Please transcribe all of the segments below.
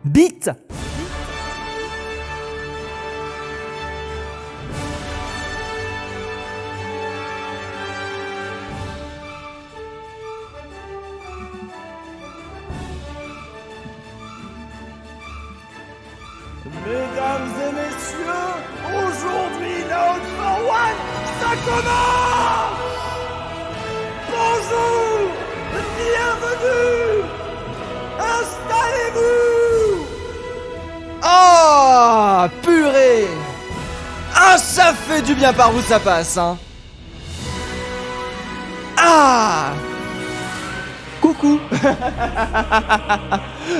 Beat. Mesdames et messieurs, aujourd'hui, la All for One, ça commence! Bonjour! Bienvenue! Installez-vous! Oh, purée. Ah, ça fait du bien par où ça passe, hein. Ah. Coucou.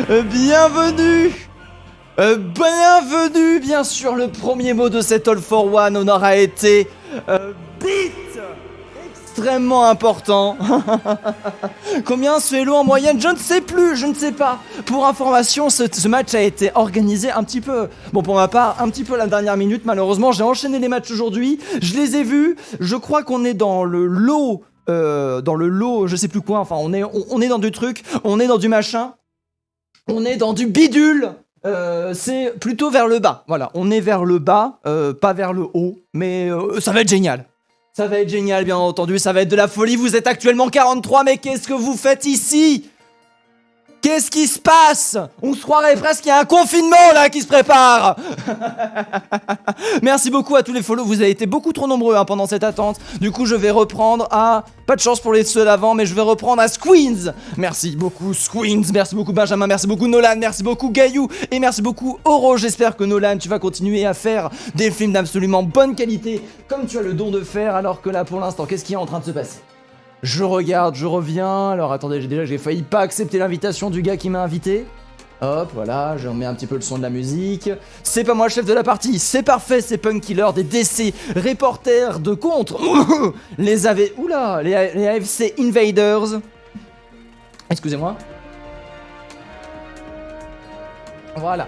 Bienvenue. Bienvenue, bien sûr, le premier mot de cet All for One on aura été beat. Extrêmement important. Combien se fait l'eau en moyenne? Je ne sais plus, je ne sais pas. Pour information, ce match a été organisé un petit peu, bon pour ma part, un petit peu à la dernière minute. Malheureusement, j'ai enchaîné les matchs aujourd'hui. Je les ai vus. Je crois qu'on est dans le lot, je sais plus quoi. Enfin, on est dans du truc, on est dans du machin, on est dans du bidule. C'est plutôt vers le bas. Voilà, on est vers le bas, pas vers le haut. Mais ça va être génial. Ça va être génial, bien entendu, ça va être de la folie. Vous êtes actuellement 43, mais qu'est-ce que vous faites ici? Qu'est-ce qui se passe? On se croirait presque qu'il y a un confinement là qui se prépare. Merci beaucoup à tous les follow, vous avez été beaucoup trop nombreux pendant cette attente. Du coup je vais reprendre à... Pas de chance pour les ceux d'avant, mais je vais reprendre à Squeens. Merci beaucoup Squeens, merci beaucoup Benjamin, merci beaucoup Nolan, merci beaucoup Gaillou et merci beaucoup Oro. J'espère que Nolan tu vas continuer à faire des films d'absolument bonne qualité comme tu as le don de faire, alors que là pour l'instant qu'est-ce qui est en train de se passer? Je regarde, je reviens. Alors attendez, j'ai failli pas accepter l'invitation du gars qui m'a invité. Hop, voilà, je remets un petit peu le son de la musique. C'est pas moi le chef de la partie, c'est parfait, c'est Punk Killer, des DC, reporters de contre. Les AFC Invaders. Excusez-moi. Voilà.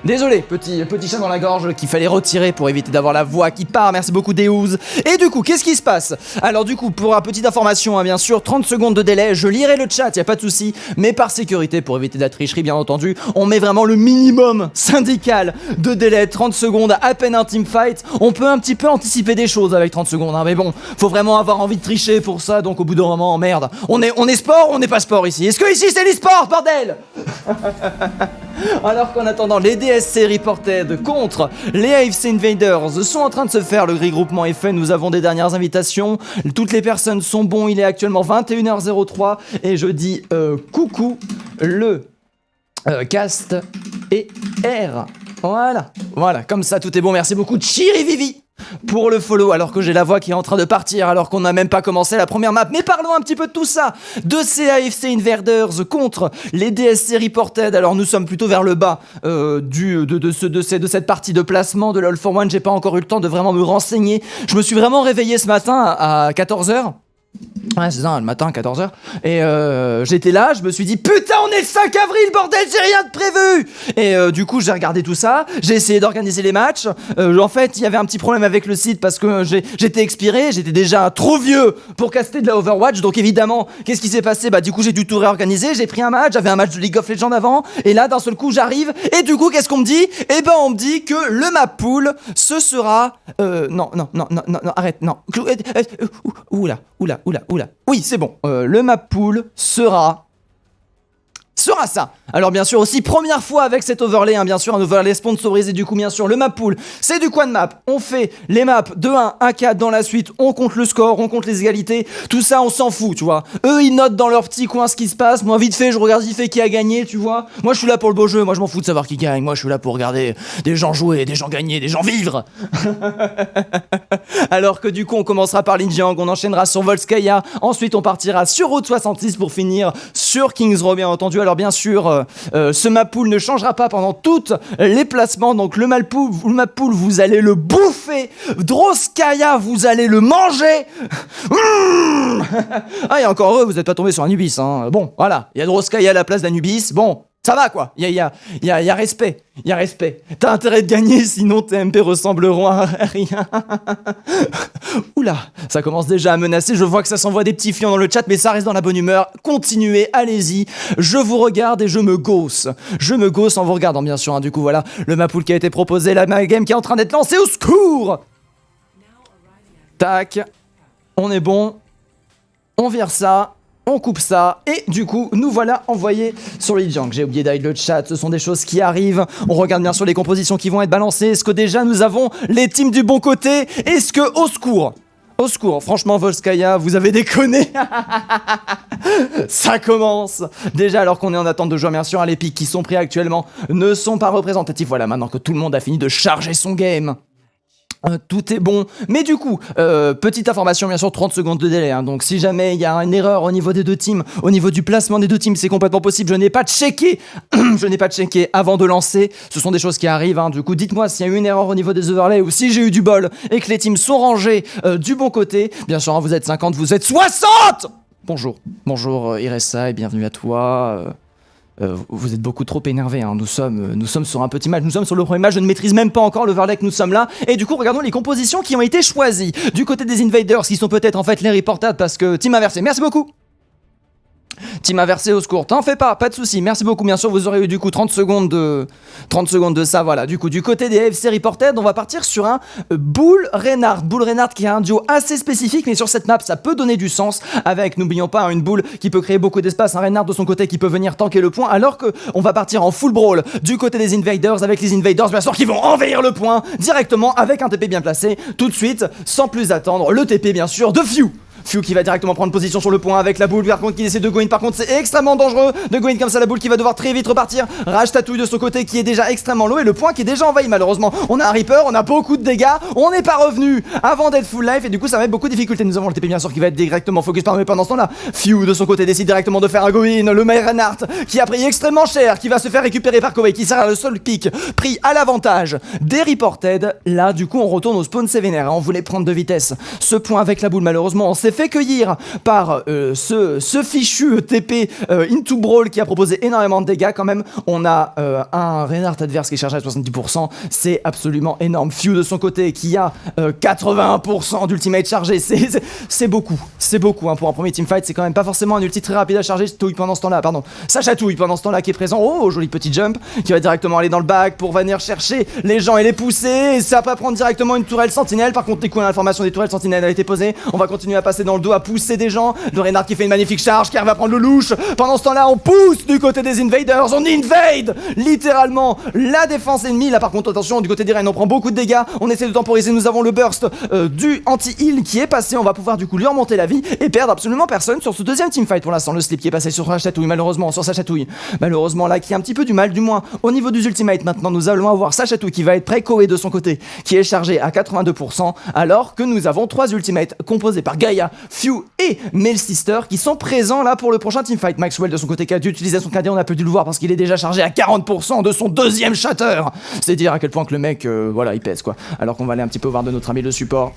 Désolé, petit chat dans la gorge qu'il fallait retirer pour éviter d'avoir la voix qui part. Merci beaucoup Deouz. Et du coup, qu'est-ce qui se passe? Alors du coup, pour une petite information, bien sûr, 30 secondes de délai, je lirai le chat, y a pas de souci, mais par sécurité, pour éviter de la tricherie, bien entendu, on met vraiment le minimum syndical de délai, 30 secondes, à peine un teamfight. On peut un petit peu anticiper des choses avec 30 secondes, mais bon, faut vraiment avoir envie de tricher pour ça, donc au bout d'un moment, merde. On est sport ou on n'est pas sport ici? Est-ce que ici c'est l'e-sport, bordel? Alors qu'en attendant, les DSC Reported contre les AFC Invaders sont en train de se faire, le regroupement est fait, nous avons des dernières invitations, toutes les personnes sont bons, il est actuellement 21h03 et je dis coucou le cast et R. Voilà, comme ça tout est bon, merci beaucoup Chiri Vivi pour le follow, alors que j'ai la voix qui est en train de partir, alors qu'on n'a même pas commencé la première map. Mais parlons un petit peu de tout ça, de ces AFC Invaders contre les DSC Reported. Alors nous sommes plutôt vers le bas de cette partie de placement de l'All for One. J'ai pas encore eu le temps de vraiment me renseigner. Je me suis vraiment réveillé ce matin à 14h. Ouais, c'est ça, le matin, 14h. Et j'étais là, je me suis dit, putain, on est le 5 avril, bordel, j'ai rien de prévu! Et du coup, j'ai regardé tout ça, j'ai essayé d'organiser les matchs. En fait, il y avait un petit problème avec le site parce que j'étais expiré, j'étais déjà trop vieux pour caster de la Overwatch. Donc évidemment, qu'est-ce qui s'est passé? Bah, du coup, j'ai dû tout réorganiser. J'ai pris un match, j'avais un match de League of Legends avant. Et là, d'un seul coup, j'arrive. Et du coup, qu'est-ce qu'on me dit? Eh ben, on me dit que le map pool, ce sera. Non, arrête, non. Oula. Oui, c'est bon. Le map pool sera ça. Alors bien sûr aussi, première fois avec cet overlay, bien sûr, un overlay sponsorisé. Du coup, bien sûr, le map pool, c'est du quad map. On fait les maps de 1 à 4 dans la suite, on compte le score, on compte les égalités, tout ça, on s'en fout, tu vois. Eux, ils notent dans leur petit coin ce qui se passe. Moi, vite fait, je regarde vite fait qui a gagné, tu vois. Moi, je suis là pour le beau jeu, moi, je m'en fous de savoir qui gagne. Moi, je suis là pour regarder des gens jouer, des gens gagner, des gens vivre. Alors que du coup, on commencera par Linjiang, on enchaînera sur Volskaya, ensuite on partira sur Route 66 pour finir sur Kings Row, bien entendu. Alors bien sûr, ce map pool ne changera pas pendant tous les placements, donc le map pool, vous allez le bouffer, Droskaya, vous allez le manger. Ah, et encore heureux, vous n'êtes pas tombé sur Anubis, hein. Bon, voilà, il y a Droskaya à la place d'Anubis, bon. Ça va quoi, y a respect, y a respect. T'as intérêt de gagner, sinon tes MP ressembleront à rien. Oula, ça commence déjà à menacer, je vois que ça s'envoie des petits fions dans le chat, mais ça reste dans la bonne humeur. Continuez, allez-y, je vous regarde et je me gausse. Je me gausse en vous regardant bien sûr, hein. Du coup voilà, le mapoule qui a été proposé, la game qui est en train d'être lancée, au secours. Tac, on est bon, on vire ça. On coupe ça, et du coup, nous voilà envoyés sur Lijiang. J'ai oublié d'aller le chat, ce sont des choses qui arrivent. On regarde bien sûr les compositions qui vont être balancées. Est-ce que déjà nous avons les teams du bon côté? Est-ce que, au secours, franchement, Volskaya, vous avez déconné. Ça commence. Déjà, alors qu'on est en attente de joueurs, bien sûr, les pics qui sont pris actuellement ne sont pas représentatifs. Voilà, maintenant que tout le monde a fini de charger son game. Tout est bon, mais du coup, petite information bien sûr, 30 secondes de délai, hein. Donc si jamais il y a une erreur au niveau des deux teams, au niveau du placement des deux teams, c'est complètement possible, je n'ai pas checké, avant de lancer, ce sont des choses qui arrivent, hein. Du coup dites-moi s'il y a eu une erreur au niveau des overlays ou si j'ai eu du bol et que les teams sont rangés du bon côté, bien sûr, hein, vous êtes 50, vous êtes 60. Bonjour Iressa et bienvenue à toi. Vous êtes beaucoup trop énervé, hein. Nous sommes sur un petit match, nous sommes sur le premier match, je ne maîtrise même pas encore le overlay que nous sommes là, et du coup regardons les compositions qui ont été choisies du côté des Invaders, qui sont peut-être en fait les reportades parce que team inversé, merci beaucoup. Team inversé au secours, t'en fais pas de soucis, merci beaucoup, bien sûr vous aurez eu du coup 30 secondes de ça, voilà. Du coup du côté des AFC Reported, on va partir sur un Bull Reinhardt qui est un duo assez spécifique, mais sur cette map ça peut donner du sens avec, n'oublions pas, une Bull qui peut créer beaucoup d'espace, un Reinhardt de son côté qui peut venir tanker le point, alors que on va partir en full brawl du côté des Invaders, avec les Invaders bien sûr qui vont envahir le point directement avec un TP bien placé, tout de suite, sans plus attendre, le TP bien sûr de Few qui va directement prendre position sur le point avec la boule, par contre qui essaie de go in, par contre c'est extrêmement dangereux de go in comme ça, la boule qui va devoir très vite repartir, Rage Tatouille de son côté qui est déjà extrêmement low et le point qui est déjà envahi malheureusement. On a un Reaper, on a beaucoup de dégâts, on n'est pas revenu avant d'être full life et du coup ça va être beaucoup de difficultés. Nous avons le TP bien sûr qui va être directement focus par nous, mais pendant ce temps là, Few de son côté décide directement de faire un go in, le Maire Reinhardt qui a pris extrêmement cher, qui va se faire récupérer par Koei, qui sera le seul pick pris à l'avantage des Reported. Là du coup on retourne au spawn sévénère, hein. On voulait prendre de vitesse ce point avec la boule, malheureusement on s'est fait cueillir par ce fichu TP Into Brawl qui a proposé énormément de dégâts quand même. On a un Reinhardt adverse qui est chargé à 70%, c'est absolument énorme. Few de son côté qui a 81% d'ultimate chargé, c'est beaucoup hein. Pour un premier teamfight, c'est quand même pas forcément un ulti très rapide à charger. Touille pendant ce temps-là, pardon. Sacha Touille pendant ce temps-là qui est présent. Oh, joli petit jump qui va directement aller dans le back pour venir chercher les gens et les pousser. Et ça va prendre directement une tourelle sentinelle. Par contre, dès que l'information des tourelles sentinelles a été posée, on va continuer à passer dans le dos, à pousser des gens. Le Reinhardt qui fait une magnifique charge, qui arrive à prendre le louche. Pendant ce temps-là, on pousse du côté des Invaders, on invade littéralement la défense ennemie. Là par contre, attention, du côté des Reines, on prend beaucoup de dégâts. On essaie de temporiser, nous avons le burst du anti-heal qui est passé. On va pouvoir du coup lui remonter la vie et perdre absolument personne sur ce deuxième teamfight. Pour l'instant, le slip qui est passé sur sa chatouille, malheureusement, sur sa chatouille. Malheureusement, là, qui a un petit peu du mal, du moins au niveau du ultimate. Maintenant, nous allons avoir sa chatouille qui va être prêt, Koei de son côté, qui est chargé à 82%, alors que nous avons 3 ultimates composés par Gaïa, Few et Melsister qui sont présents là pour le prochain teamfight. Maxwell de son côté qui a dû utiliser son KD, on a pu le voir parce qu'il est déjà chargé à 40% de son deuxième shatter. C'est dire à quel point que le mec, voilà, il pèse quoi. Alors qu'on va aller un petit peu voir de notre ami le support,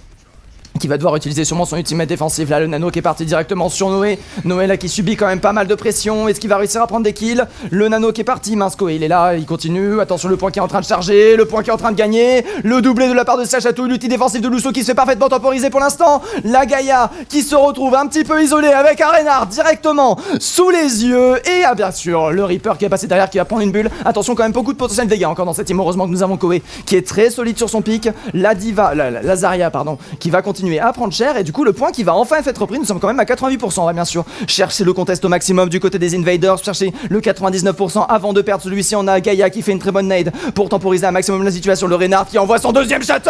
qui va devoir utiliser sûrement son ultimate défensif. Là, le nano qui est parti directement sur Noé. Noé là qui subit quand même pas mal de pression. Est-ce qu'il va réussir à prendre des kills? Le nano qui est parti, mince Koei, il est là, il continue. Attention, le point qui est en train de charger, le point qui est en train de gagner. Le doublé de la part de Sachatou, l'ulti défensif de Lusso qui se fait parfaitement temporiser pour l'instant. La Gaïa qui se retrouve un petit peu isolée avec un Reinhardt directement sous les yeux. Et bien sûr, le Reaper qui est passé derrière qui va prendre une bulle. Attention, quand même beaucoup de potentiel dégâts encore dans cette team. Heureusement que nous avons Koei qui est très solide sur son pic. La Diva, la Zarya, pardon, qui va continuer à prendre cher et du coup le point qui va enfin être repris, nous sommes quand même à 88%, on va bien sûr chercher le contest au maximum du côté des Invaders, chercher le 99% avant de perdre celui-ci. On a Gaïa qui fait une très bonne nade pour temporiser un maximum la situation, le Reinhardt qui envoie son deuxième shatter,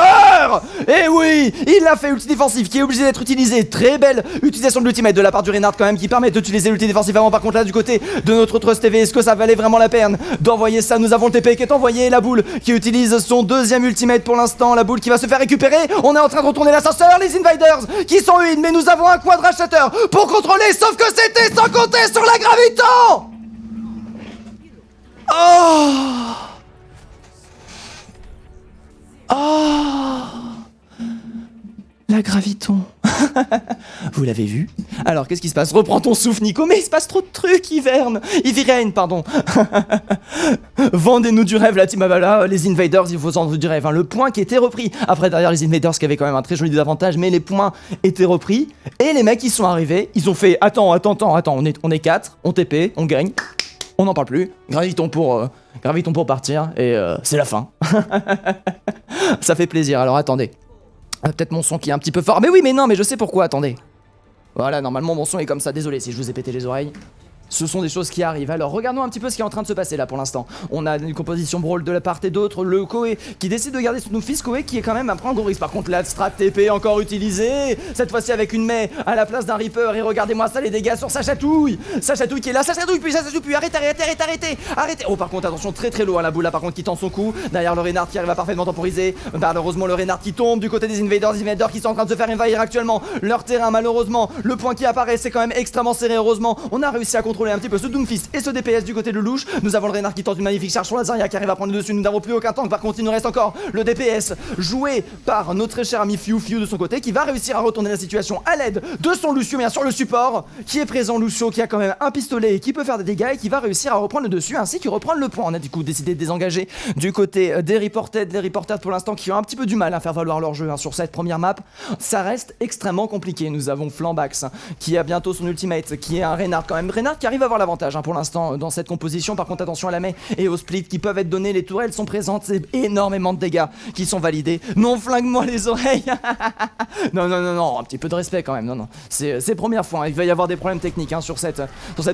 et oui, il l'a fait, ulti défensif qui est obligé d'être utilisé, très belle utilisation de l'ultimate de la part du Reinhardt quand même qui permet d'utiliser l'ulti défensif avant. Par contre là du côté de notre Trust TV, est-ce que ça valait vraiment la peine d'envoyer ça? Nous avons le TP qui est envoyé, la boule qui utilise son deuxième ultimate pour l'instant, la boule qui va se faire récupérer, on est en train de retourner l'ascenseur, les Invaders qui sont une, mais nous avons un quadrachateur pour contrôler, sauf que c'était sans compter sur la graviton. La graviton. Vous l'avez vu? Alors, qu'est-ce qui se passe? Reprends ton souffle, Nico, mais il se passe trop de trucs, Ivern! Ivirène, pardon. Vendez-nous du rêve, la team Avala, les Invaders, il faut vendre du rêve. Hein. Le point qui était repris. Après, derrière, les Invaders qui avaient quand même un très joli désavantage, mais les points étaient repris. Et les mecs, ils sont arrivés, ils ont fait attends, on est 4, on TP, on gagne, on n'en parle plus, gravitons pour partir, et c'est la fin. Ça fait plaisir, alors attendez. Peut-être mon son qui est un petit peu fort. Mais oui, mais non, mais je sais pourquoi, attendez. Voilà, normalement mon son est comme ça, désolé si je vous ai pété les oreilles. Ce sont des choses qui arrivent. Alors regardons un petit peu ce qui est en train de se passer là pour l'instant. On a une composition brawl de la part et d'autre. Le Koé qui décide de garder son fils. Koé qui est quand même un gros risque. Par contre la strat TP encore utilisée. Cette fois-ci avec une Mei à la place d'un Reaper. Et regardez-moi ça, les dégâts sur sa chatouille. Sa chatouille qui est là. Sa chatouille puis arrêtez. Oh par contre attention, très lourd à la boule là par contre qui tente son coup. Derrière le Reinhardt qui arrive à parfaitement temporiser. Malheureusement le Reinhardt qui tombe du côté des Invaders. Les Invaders qui sont en train de se faire envahir actuellement leur terrain. Malheureusement le point qui apparaît c'est quand même extrêmement serré. Heureusement on a réussi à contrôler un petit peu ce Doomfist et ce DPS du côté de Louche. Nous avons le Reinhardt qui tente une magnifique charge sur la Zarya qui arrive à prendre le dessus. Nous n'avons plus aucun tank. Par contre il nous reste encore le DPS joué par notre très cher ami Fiu de son côté qui va réussir à retourner la situation à l'aide de son Lucio, bien sûr le support qui est présent. Lucio qui a quand même un pistolet et qui peut faire des dégâts et qui va réussir à reprendre le dessus ainsi que reprendre le point. On a du coup décidé de désengager du côté des Reported. Les Reported pour l'instant qui ont un petit peu du mal à faire valoir leur jeu sur cette première map. Ça reste extrêmement compliqué. Nous avons Flambax qui a bientôt son ultimate, qui est un Reinhardt quand même. Reinhardt qui arrive à avoir l'avantage pour l'instant dans cette composition. Par contre attention à la Mei et au split qui peuvent être donnés. Les tourelles sont présentes, c'est énormément de dégâts qui sont validés. Non, flingue-moi les oreilles. non, un petit peu de respect quand même. Non, c'est première fois. Il va y avoir des problèmes techniques sur cette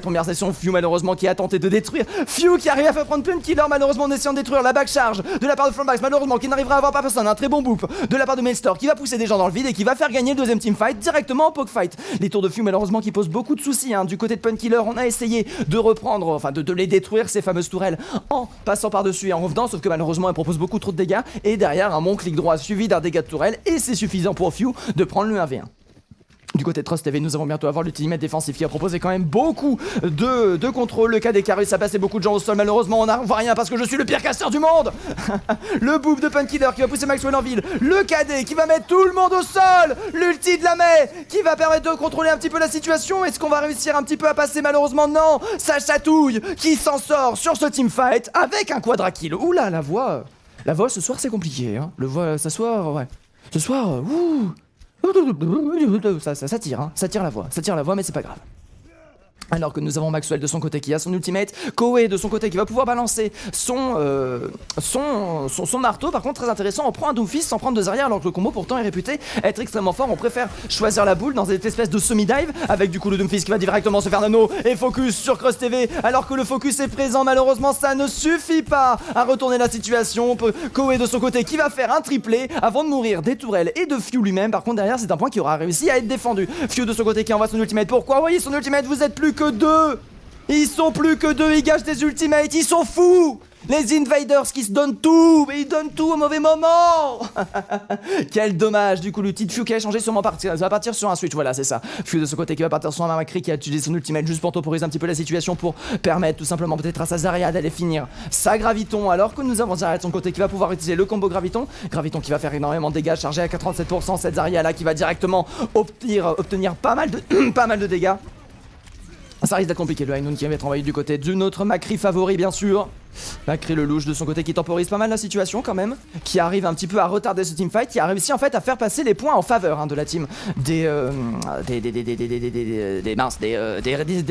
première session. Fiu malheureusement qui a tenté de détruire. Fiu qui arrive à faire prendre plein de killers malheureusement en essayant de détruire la backcharge de la part de Flambax malheureusement qui n'arrivera à avoir pas personne. Un très bon boop de la part de Mainstor qui va pousser des gens dans le vide et qui va faire gagner le deuxième teamfight directement en poke fight. Les tours de Fiu malheureusement qui posent beaucoup de soucis du côté de Punkiller. On a essayé de reprendre, enfin de les détruire ces fameuses tourelles en passant par dessus et en revenant, sauf que malheureusement elle propose beaucoup trop de dégâts et derrière un bon clic droit suivi d'un dégât de tourelle et c'est suffisant pour Fiu de prendre le 1v1. Du côté de Trust TV, nous allons bientôt avoir l'ultimate défensif qui a proposé quand même beaucoup de contrôle. Le KD qui a réussi à passer beaucoup de gens au sol. Malheureusement, on n'en voit rien parce que je suis le pire casseur du monde. Le boop de Punkiller qui va pousser Maxwell en ville. Le KD qui va mettre tout le monde au sol. L'ulti de la Mei qui va permettre de contrôler un petit peu la situation. Est-ce qu'on va réussir un petit peu à passer? Malheureusement, non. Sa chatouille qui s'en sort sur ce teamfight avec un quadra kill. Oula, la voix ce soir c'est compliqué. Ce soir, ouh. Ça tire la voix, mais c'est pas grave. Alors que nous avons Maxwell de son côté qui a son ultimate, Koé de son côté qui va pouvoir balancer son marteau. Par contre très intéressant, on prend un Doomfist sans prendre de Zarya alors que le combo pourtant est réputé être extrêmement fort. On préfère choisir la boule dans cette espèce de semi-dive avec du coup le Doomfist qui va directement se faire nano et focus sur Cross TV alors que le focus est présent. Malheureusement ça ne suffit pas à retourner la situation. Koé de son côté qui va faire un triplé avant de mourir des tourelles et de Fiu lui-même. Par contre derrière c'est un point qui aura réussi à être défendu. Fiu de son côté qui envoie son ultimate. Pourquoi envoyer son ultimate? Vous êtes plus que deux. Ils sont plus que deux, ils gâchent des ultimates, ils sont fous. Les Invaders qui se donnent tout, mais ils donnent tout au mauvais moment. Quel dommage. Du coup le petit Fiu qui a changé sûrement ça va partir sur un switch, voilà c'est ça. Fiu de ce côté qui va partir sur un Macri qui a utilisé son ultimate juste pour temporiser un petit peu la situation, pour permettre tout simplement peut-être à sa Zarya d'aller finir sa Graviton, alors que nous avons Zarya de son côté qui va pouvoir utiliser le combo Graviton qui va faire énormément de dégâts, chargé à 87%. Cette Zarya là qui va directement obtenir pas mal de dégâts. Ça risque d'être compliqué, le High qui va être envoyé du côté d'une autre Macri favori bien sûr. Macri le louche de son côté qui temporise pas mal la situation quand même, qui arrive un petit peu à retarder ce teamfight, qui a réussi en fait à faire passer les points en faveur de la team des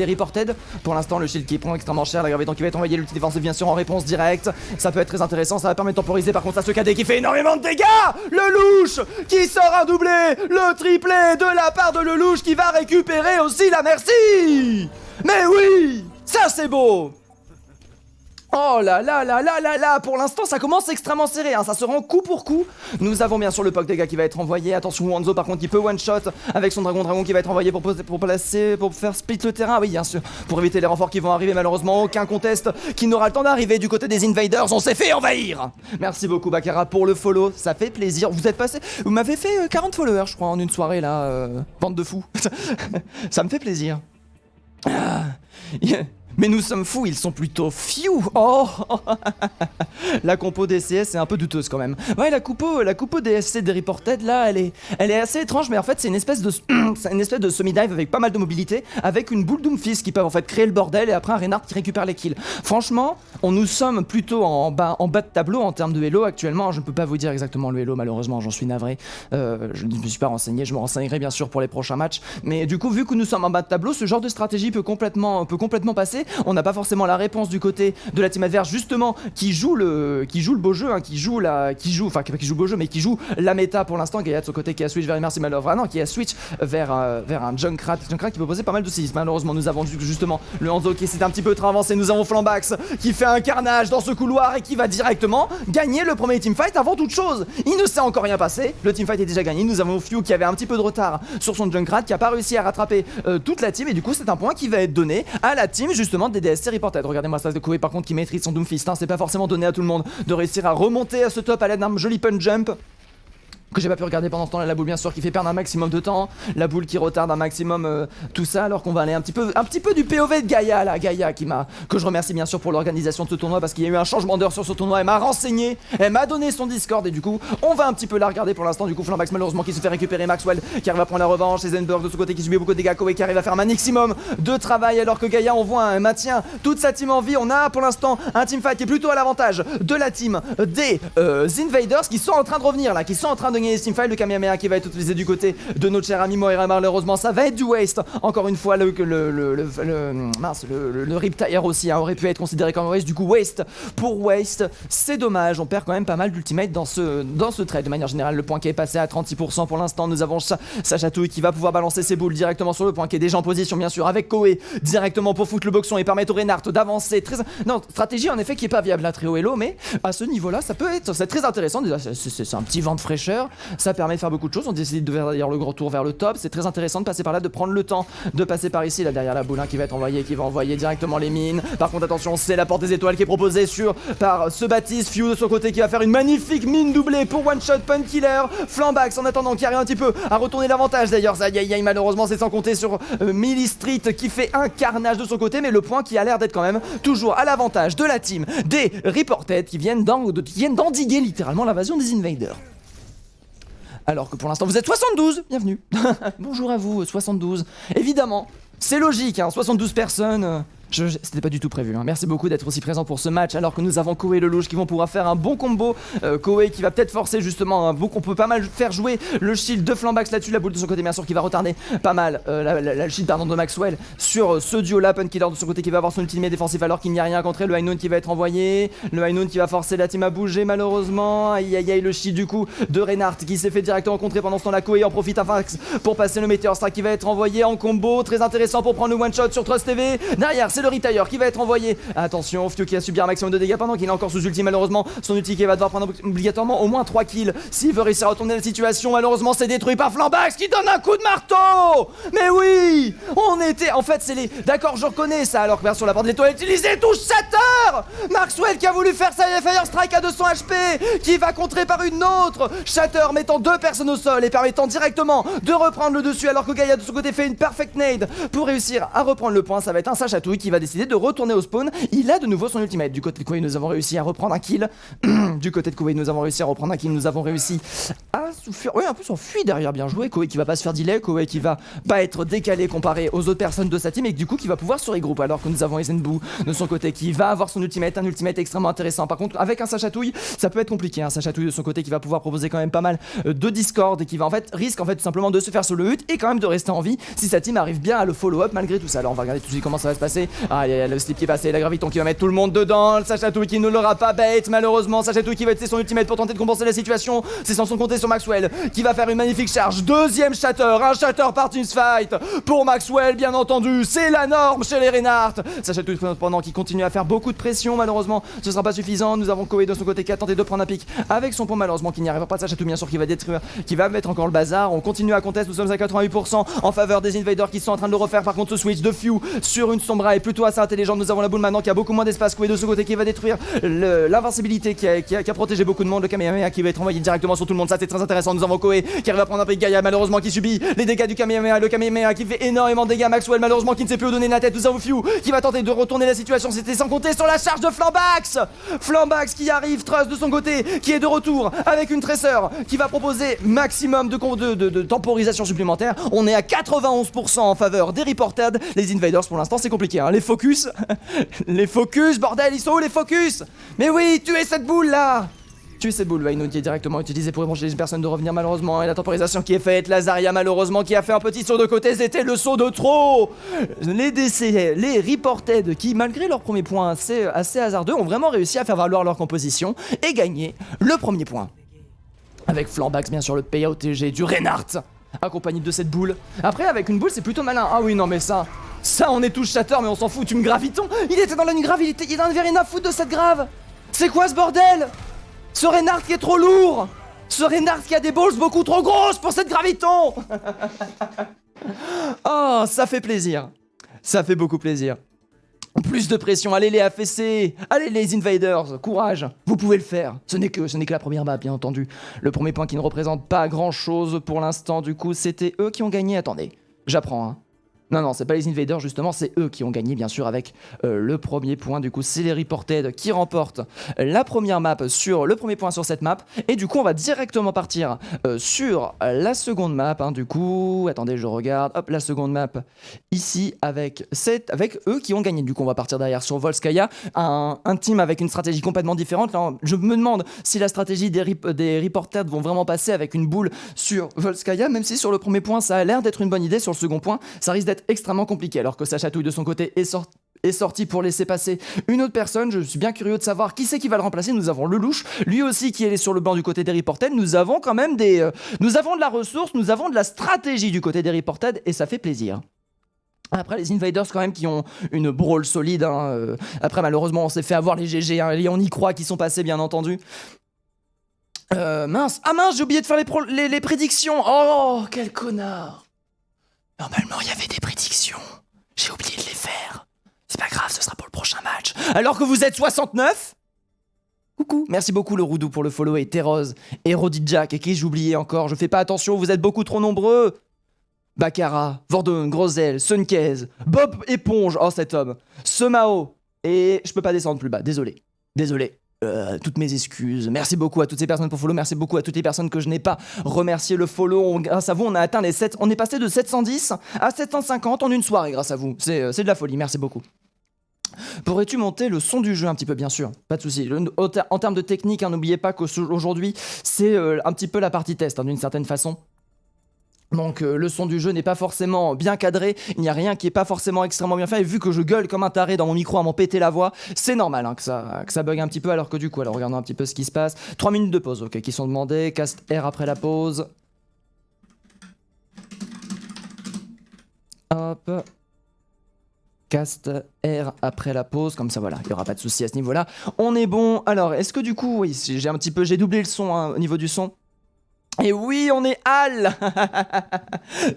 Reported. Pour l'instant le shield qui prend extrêmement cher, la Graviton qui va être envoyé, l'ulti défensif bien sûr en réponse directe. Ça peut être très intéressant, ça va permettre de temporiser. Par contre ça ce KD qui fait énormément de dégâts. Le louche qui sort un doublé, le triplé de la part de le louche qui va récupérer aussi la merci. Mais oui, ça c'est beau. Oh là là là là là là. Pour l'instant ça commence extrêmement serré, ça se rend coup pour coup. Nous avons bien sûr le poke dégâts qui va être envoyé. Attention Wanzo par contre qui peut one shot avec son dragon qui va être envoyé pour faire split le terrain. Oui bien sûr, pour éviter les renforts qui vont arriver. Malheureusement aucun contest qui n'aura le temps d'arriver du côté des Invaders. On s'est fait envahir. Merci beaucoup Bakara pour le follow, ça fait plaisir. Vous m'avez fait 40 followers je crois en une soirée là, bande de fous. Ça me fait plaisir. Mais nous sommes fous, ils sont plutôt few. Oh. La compo DCS est un peu douteuse quand même. Ouais, la compo DSC des Reported là, elle est assez étrange, mais en fait c'est une espèce de semi-dive avec pas mal de mobilité, avec une boule Doomfist qui peuvent en fait créer le bordel et après un Reinhardt qui récupère les kills. Franchement, nous sommes plutôt en bas de tableau en termes de Elo actuellement. Je ne peux pas vous dire exactement le Elo, malheureusement, j'en suis navré. Je ne me suis pas renseigné, je me renseignerai bien sûr pour les prochains matchs. Mais du coup, vu que nous sommes en bas de tableau, ce genre de stratégie peut complètement passer. On n'a pas forcément la réponse du côté de la team adverse justement qui joue le beau jeu, hein, qui joue le beau jeu, mais qui joue la méta pour l'instant. Gaïa de son côté qui a switch vers Immersive Malov, non, qui a switch vers un Junkrat qui peut poser pas mal de séismes. Malheureusement, nous avons justement le Hanzo qui s'est un petit peu trop avancé. Nous avons Flambax qui fait un carnage dans ce couloir et qui va directement gagner le premier teamfight avant toute chose. Il ne s'est encore rien passé, le teamfight est déjà gagné. Nous avons Few qui avait un petit peu de retard sur son Junkrat, qui a pas réussi à rattraper toute la team, et du coup c'est un point qui va être donné à la team justement des DSC Reported. Regardez-moi ça de Koé par contre qui maîtrise son Doomfist, hein. C'est pas forcément donné à tout le monde de réussir à remonter à ce top à l'aide d'un joli punch jump que j'ai pas pu regarder pendant ce temps là. La boule bien sûr qui fait perdre un maximum de temps, la boule qui retarde un maximum tout ça, alors qu'on va aller un petit peu du POV de Gaïa là, Gaïa que je remercie bien sûr pour l'organisation de ce tournoi, parce qu'il y a eu un changement d'heure sur ce tournoi, elle m'a renseigné, elle m'a donné son Discord, et du coup on va un petit peu la regarder pour l'instant. Du coup Flambax malheureusement qui se fait récupérer, Maxwell qui arrive à prendre la revanche, et Zenberg de ce côté qui subit beaucoup de dégâts, Koé qui arrive à faire un maximum de travail, alors que Gaïa on voit un maintien toute sa team en vie. On a pour l'instant un teamfight qui est plutôt à l'avantage de la team des Invaders qui sont en train de revenir là, qui sont en train de gagner ce teamfight. Le Kamehameha qui va être utilisé du côté de notre cher ami Moira. Malheureusement ça va être du waste. Encore une fois le Riptire aussi aurait pu être considéré comme waste. Du coup waste pour waste, c'est dommage. On perd quand même pas mal d'ultimate dans ce trade. De manière générale, le point qui est passé à 36% pour l'instant. Nous avons Sacha Touille qui va pouvoir balancer ses boules directement sur le point, qui est déjà en position bien sûr avec Koé directement pour foutre le boxon et permettre au Reinhardt d'avancer. Stratégie en effet qui est pas viable à très haut elo, mais à ce niveau là c'est très intéressant. Déjà c'est un petit vent de fraîcheur, ça permet de faire beaucoup de choses. On décide de faire d'ailleurs le gros tour vers le top. C'est très intéressant de passer par là, de prendre le temps de passer par ici, là derrière la boule, hein, qui va être envoyée, qui va envoyer directement les mines. Par contre attention, c'est la porte des étoiles qui est proposée par ce Baptiste. Few de son côté qui va faire une magnifique mine doublée pour one shot Pun Killer. Flambax en attendant qui arrive un petit peu à retourner l'avantage. D'ailleurs ça malheureusement c'est sans compter sur Millie Street qui fait un carnage de son côté, mais le point qui a l'air d'être quand même toujours à l'avantage de la team des Reported qui viennent d'endiguer littéralement l'invasion des Invaders. Alors que pour l'instant vous êtes 72, bienvenue. Bonjour à vous, 72. Évidemment, c'est logique, hein, 72 personnes. C'était pas du tout prévu, hein. Merci beaucoup d'être aussi présent pour ce match, alors que nous avons Koé et Lelouch qui vont pouvoir faire un bon combo. Koé qui va peut-être forcer justement un bon, on peut pas mal faire jouer le shield de Flambax là-dessus, la boule de son côté bien sûr qui va retarder pas mal le shield de Maxwell sur ce duo là. Pun Killer de son côté qui va avoir son ultimate défensif alors qu'il n'y a rien à contrer. Le High Noon qui va être envoyé, le High Noon qui va forcer la team à bouger malheureusement. Aïe aïe aïe, le shield du coup de Reinhardt qui s'est fait directement contrer. Pendant ce temps là Koé en profite enfin pour passer le Meteor Strike qui va être envoyé en combo, très intéressant pour prendre le one shot sur Trust TV. Derrière c'est le Retire qui va être envoyé. Attention, Few qui a subi un maximum de dégâts pendant qu'il est encore sous ulti malheureusement. Son ulti qui va devoir prendre obligatoirement au moins 3 kills s'il veut réussir à retourner la situation. Malheureusement c'est détruit par Flambax qui donne un coup de marteau. Mais oui, on était... En fait c'est les... D'accord, je reconnais ça, alors que bien sur la porte de l'étoile utilisée touche Shatter. Maxwell qui a voulu faire sa Fire Strike à 200 HP qui va contrer par une autre. Shatter mettant 2 personnes au sol et permettant directement de reprendre le dessus, alors que Gaïa de son côté fait une perfect nade pour réussir à reprendre le point. Ça va être un Sacha Touille qui va décider de retourner au spawn. Il a de nouveau son ultimate. Du côté de Koé nous avons réussi à reprendre un kill. Du côté de Koé nous avons réussi à reprendre un kill. Nous avons réussi à s'enfuir. Oui, un peu s'enfuir derrière, bien joué. Koé qui va pas se faire delay, Koé qui va pas être décalé comparé aux autres personnes de sa team, et du coup qui va pouvoir se regrouper, alors que nous avons Ezenbu de son côté qui va avoir son ultimate, un ultimate extrêmement intéressant. Par contre avec un Sacha Touille ça peut être compliqué, un Sacha Touille de son côté qui va pouvoir proposer quand même pas mal de Discord et qui va risque tout simplement de se faire solo hut et quand même de rester en vie si sa team arrive bien à le follow up malgré tout ça. Alors on va regarder tout de suite comment ça va se passer. Ah, il y a le slip qui est passé, la graviton qui va mettre tout le monde dedans, le Sacha Touille qui ne l'aura pas bait malheureusement. Sacha Touille qui va utiliser son ultimate pour tenter de compenser la situation, c'est sans compter sur Maxwell qui va faire une magnifique charge. Deuxième shatter, un shatter par teamfight pour Maxwell bien entendu, c'est la norme chez les Reinhardt. Sacha Touille pendant qui continue à faire beaucoup de pression, malheureusement ce sera pas suffisant. Nous avons Koé de son côté qui a tenté de prendre un pic avec son pont, malheureusement qui n'y arrivera pas. Sacha Touille bien sûr qui va détruire, qui va mettre encore le bazar. On continue à contester, nous sommes à 88% en faveur des Invaders qui sont en train de le refaire. Par contre ce switch de Few sur une Sombra est plutôt assez intelligente. Nous avons la boule maintenant qui a beaucoup moins d'espace. Koé de ce côté qui va détruire l'invincibilité qui a protégé beaucoup de monde. Le Kamehameha qui va être envoyé directement sur tout le monde. Ça c'est très intéressant. Nous avons Koé qui arrive à prendre un peu de Gaïa malheureusement qui subit les dégâts du Kamehameha. Le Kamehameha qui fait énormément de dégâts. Maxwell malheureusement qui ne sait plus où donner la tête. Nous avons Few qui va tenter de retourner la situation. C'était sans compter sur la charge de Flambax. Flambax qui arrive. Trust de son côté qui est de retour avec une tresseur qui va proposer maximum de temporisation supplémentaire. On est à 91% en faveur des Reported. Les Invaders pour l'instant c'est compliqué hein. Les focus les focus bordel, ils sont où les focus? Mais oui, tuez cette boule là. Tuez cette boule, Vaino qui est directement utilisé pour empêcher les personnes de revenir malheureusement. Et la temporisation qui est faite, Lazaria malheureusement qui a fait un petit saut de côté, c'était le saut de trop. Les décès, les Reported qui malgré leur premier point assez hasardeux ont vraiment réussi à faire valoir leur composition et gagner le premier point. Avec Flambax bien sûr le payout TG du Reinhardt accompagné de cette boule. Après avec une boule c'est plutôt malin. Ah oui non mais ça on est tous shatter mais on s'en fout. Tu me graviton. Il était dans la grave, il en avait rien à foutre de cette grave. C'est quoi ce bordel? Ce Reinhardt qui est trop lourd. Ce Reinhardt qui a des balls beaucoup trop grosses pour cette graviton. Oh ça fait plaisir. Ça fait beaucoup plaisir. Plus de pression, allez les AFC, allez les Invaders, courage, vous pouvez le faire. Ce n'est que la première map, bien entendu. Le premier point qui ne représente pas grand chose pour l'instant, du coup, c'était eux qui ont gagné. Attendez, j'apprends, hein. Non, c'est pas les Invaders, justement, c'est eux qui ont gagné, bien sûr, avec le premier point. Du coup, c'est les Reported qui remportent la première map sur le premier point sur cette map. Et du coup, on va directement partir sur la seconde map. Hein, du coup, attendez, je regarde. Hop, la seconde map ici avec eux qui ont gagné. Du coup, on va partir derrière sur Volskaya. Un team avec une stratégie complètement différente. Là, je me demande si la stratégie des Reported vont vraiment passer avec une boule sur Volskaya. Même si sur le premier point, ça a l'air d'être une bonne idée. Sur le second point, ça risque d'être extrêmement compliqué alors que sa chatouille de son côté est sorti pour laisser passer une autre personne. Je suis bien curieux de savoir qui c'est qui va le remplacer. Nous avons Lelouch, lui aussi qui est sur le banc du côté des Reported. Nous avons quand même nous avons de la ressource, nous avons de la stratégie du côté des Reported et ça fait plaisir. Après les Invaders quand même qui ont une brawl solide hein. Après malheureusement on s'est fait avoir les GG hein. Et on y croit qu'ils sont passés bien entendu. Mince, j'ai oublié de faire les prédictions. Oh quel connard. Normalement, il y avait des prédictions. J'ai oublié de les faire. C'est pas grave, ce sera pour le prochain match. Alors que vous êtes 69 ? Coucou. Merci beaucoup le Roudou pour le follow et Terroz et Rodidjack et qui j'ai oublié encore. Je fais pas attention, vous êtes beaucoup trop nombreux. Baccara, Vordon, Grosel, Sunkez, Bob Éponge. Oh cet homme. Semao. Et je peux pas descendre plus bas, désolé. Toutes mes excuses. Merci beaucoup à toutes ces personnes pour follow. Merci beaucoup à toutes les personnes que je n'ai pas remercié le follow. Grâce à vous, on a atteint les 7. On est passé de 710 à 750 en une soirée grâce à vous. C'est de la folie. Merci beaucoup. Pourrais-tu monter le son du jeu un petit peu, bien sûr. Pas de souci. En termes de technique, hein, n'oubliez pas qu'aujourd'hui, c'est un petit peu la partie test, hein, d'une certaine façon. Donc le son du jeu n'est pas forcément bien cadré, il n'y a rien qui est pas forcément extrêmement bien fait, et vu que je gueule comme un taré dans mon micro à m'en péter la voix, c'est normal hein, que ça bug un petit peu, alors que du coup, alors regardons un petit peu ce qui se passe. 3 minutes de pause, ok, qui sont demandées, cast R après la pause. Hop. Cast R après la pause, comme ça voilà, il n'y aura pas de souci à ce niveau-là. On est bon, alors est-ce que du coup, oui, j'ai doublé le son hein, au niveau du son. Et oui, on est Al.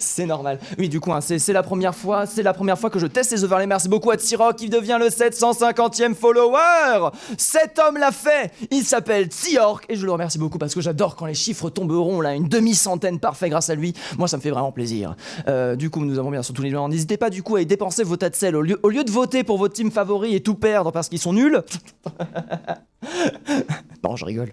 C'est normal. Oui, du coup, hein, c'est la première fois que je teste ces overlays. Merci beaucoup à T-Rock qui devient le 750e follower. Cet homme l'a fait. Il s'appelle T-Orc et je le remercie beaucoup parce que j'adore quand les chiffres tomberont là, une demi-centaine parfait grâce à lui. Moi, ça me fait vraiment plaisir. Du coup, nous avons bien sûr tous les gens. N'hésitez pas du coup à y dépenser vos tas de sel au lieu de voter pour votre team favori et tout perdre parce qu'ils sont nuls. Non, je rigole.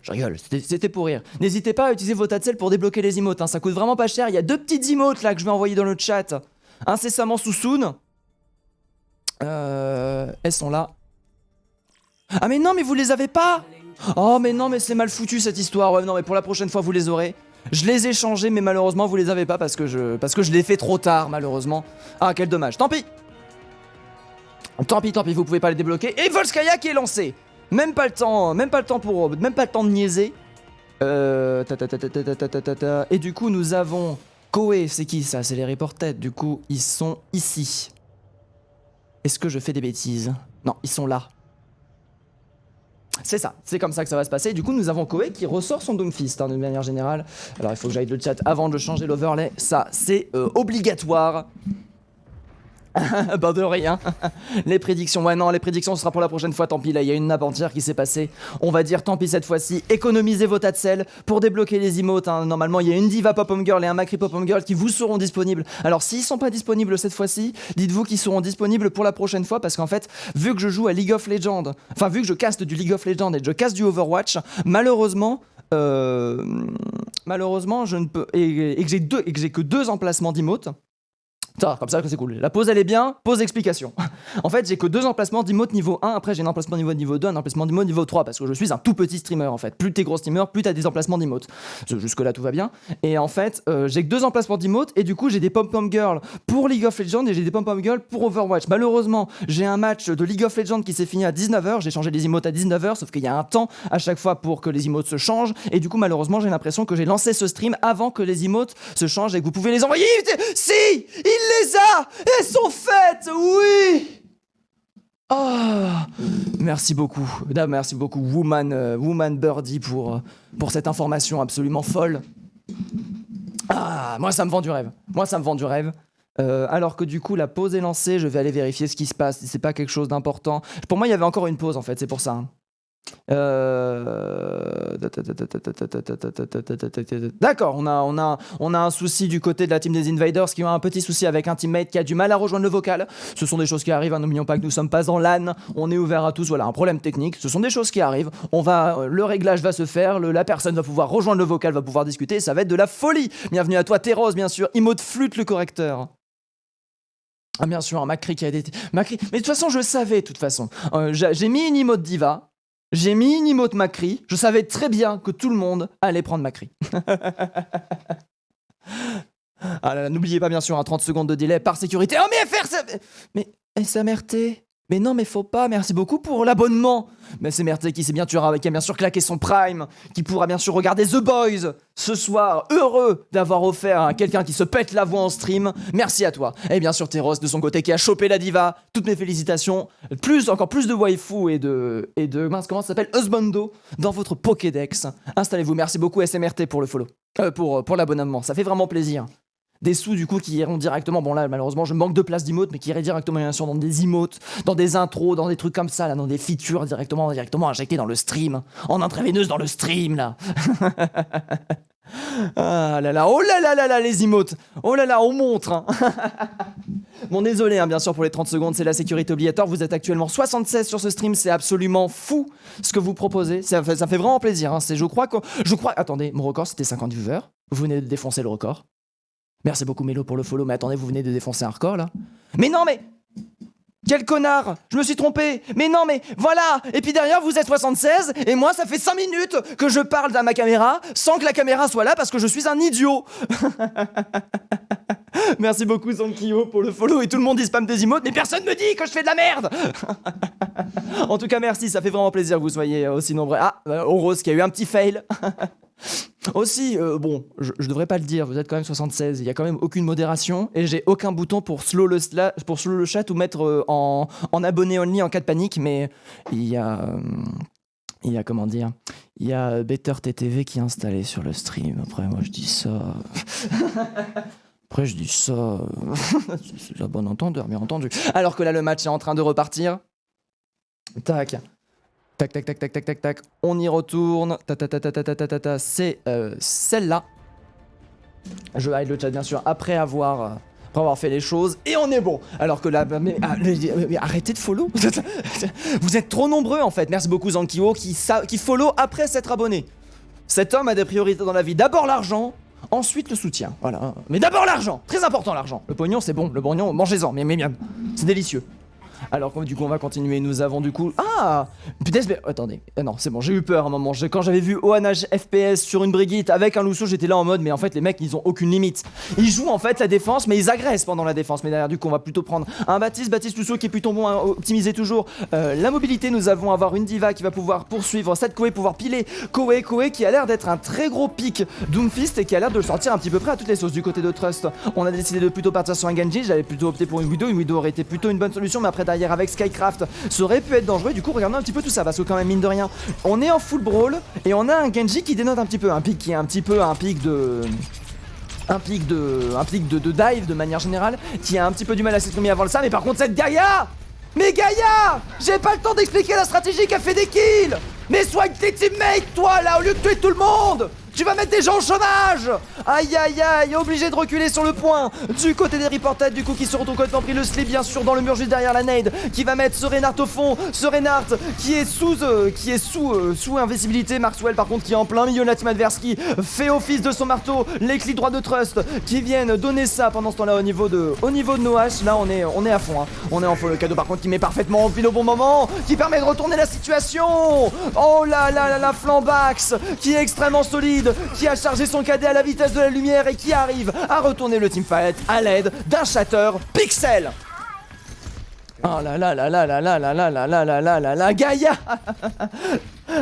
C'était pour rire. N'hésitez pas à utiliser vos tas de sel pour débloquer les emotes, hein. Ça coûte vraiment pas cher. Il y a 2 petites emotes là que je vais envoyer dans le chat. Incessamment sous Soon. Elles sont là. Ah mais non, mais vous les avez pas. Oh mais non, mais c'est mal foutu cette histoire. Ouais, non, mais pour la prochaine fois vous les aurez. Je les ai changés, mais malheureusement vous les avez pas parce que je l'ai fait trop tard, malheureusement. Ah, quel dommage. Tant pis, vous pouvez pas les débloquer. Et Volskaya qui est lancé. Même pas le temps de niaiser. Et du coup, nous avons Koé. C'est qui ça? C'est les Reported. Du coup, ils sont ici. Est-ce que je fais des bêtises? Non, ils sont là. C'est ça, c'est comme ça que ça va se passer. Du coup, nous avons Koé qui ressort son Doomfist, hein, de manière générale. Alors, il faut que j'aille le chat avant de changer l'overlay. Ça, c'est obligatoire. Bah de rien. Les prédictions, ouais non, les prédictions ce sera pour la prochaine fois, tant pis, là il y a une nappe entière qui s'est passée. On va dire tant pis cette fois-ci, économisez vos tas de sel pour débloquer les emotes, hein. Normalement il y a une Diva Pop-Home Girl et un Macri Pop-Home Girl qui vous seront disponibles. Alors s'ils sont pas disponibles cette fois-ci, dites-vous qu'ils seront disponibles pour la prochaine fois, parce qu'en fait, vu que je joue à League of Legends, enfin vu que je caste du League of Legends et que je caste du Overwatch, malheureusement je ne peux, et que j'ai que 2 emplacements d'emotes. Ça, comme ça, c'est cool. La pause, elle est bien. Pause explication. En fait, j'ai que 2 emplacements d'emote niveau 1. Après, j'ai un emplacement niveau 2, un emplacement d'emote niveau 3. Parce que je suis un tout petit streamer, en fait. Plus t'es gros streamer, plus t'as des emplacements d'emote. Jusque-là, tout va bien. Et en fait, j'ai que 2 emplacements d'emote. Et du coup, j'ai des pom-pom girls pour League of Legends et j'ai des pom-pom girls pour Overwatch. Malheureusement, j'ai un match de League of Legends qui s'est fini à 19h. J'ai changé les emotes à 19h. Sauf qu'il y a un temps à chaque fois pour que les emotes se changent. Et du coup, malheureusement, j'ai l'impression que j'ai lancé ce stream avant que les emotes se changent et que vous pouvez les envoyer. Si! Il les a! Elles sont faites, oui. Ah, merci beaucoup, Woman Birdie pour cette information absolument folle. Ah, moi ça me vend du rêve. Alors que du coup la pause est lancée, je vais aller vérifier ce qui se passe, si c'est pas quelque chose d'important. Pour moi il y avait encore une pause en fait, c'est pour ça. Hein. D'accord, on a un souci du côté de la team des Invaders qui ont un petit souci avec un teammate qui a du mal à rejoindre le vocal. Ce sont des choses qui arrivent, hein, n'oublions pas que nous sommes pas en LAN, on est ouvert à tous, voilà, un problème technique, ce sont des choses qui arrivent, le réglage va se faire, la personne va pouvoir rejoindre le vocal, va pouvoir discuter, ça va être de la folie. Bienvenue à toi Teros, bien sûr, emote flûte le correcteur. Ah bien sûr, un Macri qui a été... Macri... Mais de toute façon, je le savais, de toute façon. J'ai mis une emote Diva. J'ai mis une emote Macri, je savais très bien que tout le monde allait prendre Macri. Ah là là, n'oubliez pas bien sûr un 30 secondes de délai par sécurité. Oh mais FR, mais SMRT, mais non mais faut pas, merci beaucoup pour l'abonnement. Mais SMRT qui a bien sûr claqué son prime, qui pourra bien sûr regarder The Boys ce soir, heureux d'avoir offert à quelqu'un qui se pète la voix en stream. Merci à toi. Et bien sûr Teros de son côté qui a chopé la diva, toutes mes félicitations. Encore plus de waifu et de mince, comment ça s'appelle, husbando dans votre Pokédex. Installez-vous, merci beaucoup SMRT pour le follow, pour l'abonnement, ça fait vraiment plaisir. Des sous du coup qui iront directement, bon là malheureusement je manque de place d'emotes, mais qui iraient directement bien sûr dans des emotes, dans des intros, dans des trucs comme ça là, dans des features directement injectés dans le stream, en intraveineuse dans le stream là. Ah là là, oh là là là là les emotes, oh là là on montre hein. Bon désolé hein, bien sûr pour les 30 secondes, c'est la sécurité obligatoire, vous êtes actuellement 76 sur ce stream, c'est absolument fou ce que vous proposez, ça fait vraiment plaisir hein. Je crois, attendez, mon record c'était 50 viewers, vous venez de défoncer le record. Merci beaucoup Mélo pour le follow, mais attendez, vous venez de défoncer un record là. Mais non mais... Quel connard! Je me suis trompé! Mais non mais voilà! Et puis derrière vous êtes 76, et moi ça fait 5 minutes que je parle à ma caméra sans que la caméra soit là parce que je suis un idiot! Merci beaucoup Zonkyo pour le follow, et tout le monde dit spam des emotes, mais personne me dit que je fais de la merde! En tout cas merci, ça fait vraiment plaisir que vous soyez aussi nombreux. Ah, Rose qui a eu un petit fail. Aussi, bon, je devrais pas le dire, vous êtes quand même 76, il y a quand même aucune modération et j'ai aucun bouton pour slow le chat ou mettre en abonné only en cas de panique, mais il y a comment dire, il y a Better TTV qui est installé sur le stream. Après moi je dis ça. C'est la bonne entendeur, bien entendu. Alors que là le match est en train de repartir. Tac. Tac, on y retourne. C'est celle-là. Je hide le chat bien sûr après avoir fait les choses et on est bon. Alors que là, mais arrêtez de follow. Vous êtes trop nombreux en fait. Merci beaucoup Zankyo qui follow après s'être abonné. Cet homme a des priorités dans la vie. D'abord l'argent, ensuite le soutien. Voilà. Mais d'abord l'argent, très important l'argent. Le pognon c'est bon, le pognon mangez-en, mais bien, c'est délicieux. Alors du coup on va continuer, nous avons du coup... Ah putain, attendez, non c'est bon, j'ai eu peur à un moment, quand j'avais vu ONH FPS sur une Brigitte avec un Lucio, j'étais là en mode mais en fait les mecs ils ont aucune limite. Ils jouent en fait la défense mais ils agressent pendant la défense, mais derrière du coup on va plutôt prendre un Baptiste Lucio qui est plutôt bon à optimiser toujours la mobilité. Nous avons avoir une diva qui va pouvoir poursuivre cette Koé, pouvoir piler Koé qui a l'air d'être un très gros pic Doomfist et qui a l'air de le sortir un petit peu près à toutes les sauces. Du côté de Trust, on a décidé de plutôt partir sur un Genji, j'avais plutôt opté pour une Widow aurait été plutôt une bonne solution, mais après derrière avec Skycraft ça aurait pu être dangereux. Du coup regardons un petit peu tout ça parce que quand même mine de rien on est en full brawl et on a un Genji qui dénote un petit peu, un pic qui est un petit peu un pic de implique de dive de manière générale, qui a un petit peu du mal à s'exprimer avant ça, mais par contre cette Gaïa, mais Gaïa, j'ai pas le temps d'expliquer la stratégie qui a fait des kills. Mais soigne tes teammates, toi, là, au lieu de tuer tout le monde. Tu vas mettre des gens au chômage. Aïe aïe aïe, obligé de reculer sur le point. Du côté des Reported, du coup, qui se retrouvent complètement pris le slip, bien sûr, dans le mur juste derrière la nade, qui va mettre ce Reinhardt au fond. Ce Reinhardt qui est sous invisibilité. Maxwell, par contre, qui est en plein milieu de la team adverse, qui fait office de son marteau. Les clics droits de Trust qui viennent donner ça pendant ce temps-là au niveau de Noash. Là, on est à fond, hein. On est en fond. Le cadeau, par contre, qui met parfaitement en pile au bon moment, qui permet de retourner la situation. Oh là là là là, Flambax, qui est extrêmement solide, qui a chargé son cadet à la vitesse de la lumière et qui arrive à retourner le teamfight à l'aide d'un shatter pixel. Oh là là là là là là là là là là là là là là, Gaïa.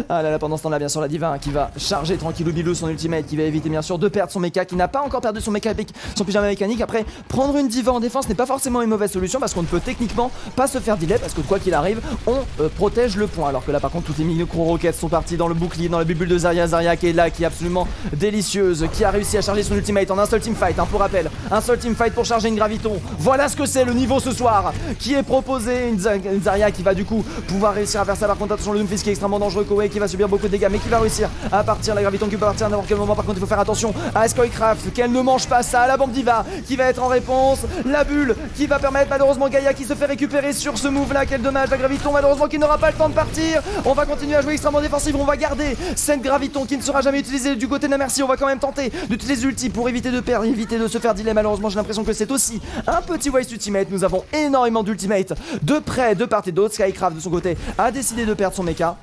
Ah là là, pendant ce temps là, bien sûr, la diva qui va charger tranquillou bilou son ultimate, qui va éviter bien sûr de perdre son mecha, qui n'a pas encore perdu son mecha avec son pyjama mécanique. Après, prendre une diva en défense n'est pas forcément une mauvaise solution, parce qu'on ne peut techniquement pas se faire delay, parce que quoi qu'il arrive, on protège le point. Alors que là par contre, toutes les micro-roquettes sont parties dans le bouclier, dans le bulbule de Zarya qui est là, qui est absolument délicieuse, qui a réussi à charger son ultimate en un seul teamfight, hein, pour rappel, un seul teamfight pour charger une graviton. Voilà ce que c'est le niveau ce soir qui est proposé. Une Zarya qui va du coup pouvoir réussir à faire ça. Par contre, attention, le Doomfist qui est extrêmement dangereux, Koei qui va subir beaucoup de dégâts, mais qui va réussir à partir. La graviton qui peut partir à n'importe quel moment. Par contre, il faut faire attention à Skycraft, qu'elle ne mange pas ça. La bombe diva qui va être en réponse. La bulle qui va permettre malheureusement Gaïa qui se fait récupérer sur ce move là. Quel dommage, la graviton malheureusement qui n'aura pas le temps de partir. On va continuer à jouer extrêmement défensif. On va garder cette graviton qui ne sera jamais utilisée du côté de la Merci. On va quand même tenter d'utiliser ulti pour éviter de perdre, éviter de se faire delay. Malheureusement, j'ai l'impression que c'est aussi un petit waste ultimate. Nous avons énormément d'ultimate de près, de part et d'autre. Skycraft de son côté a décidé de perdre son mecha.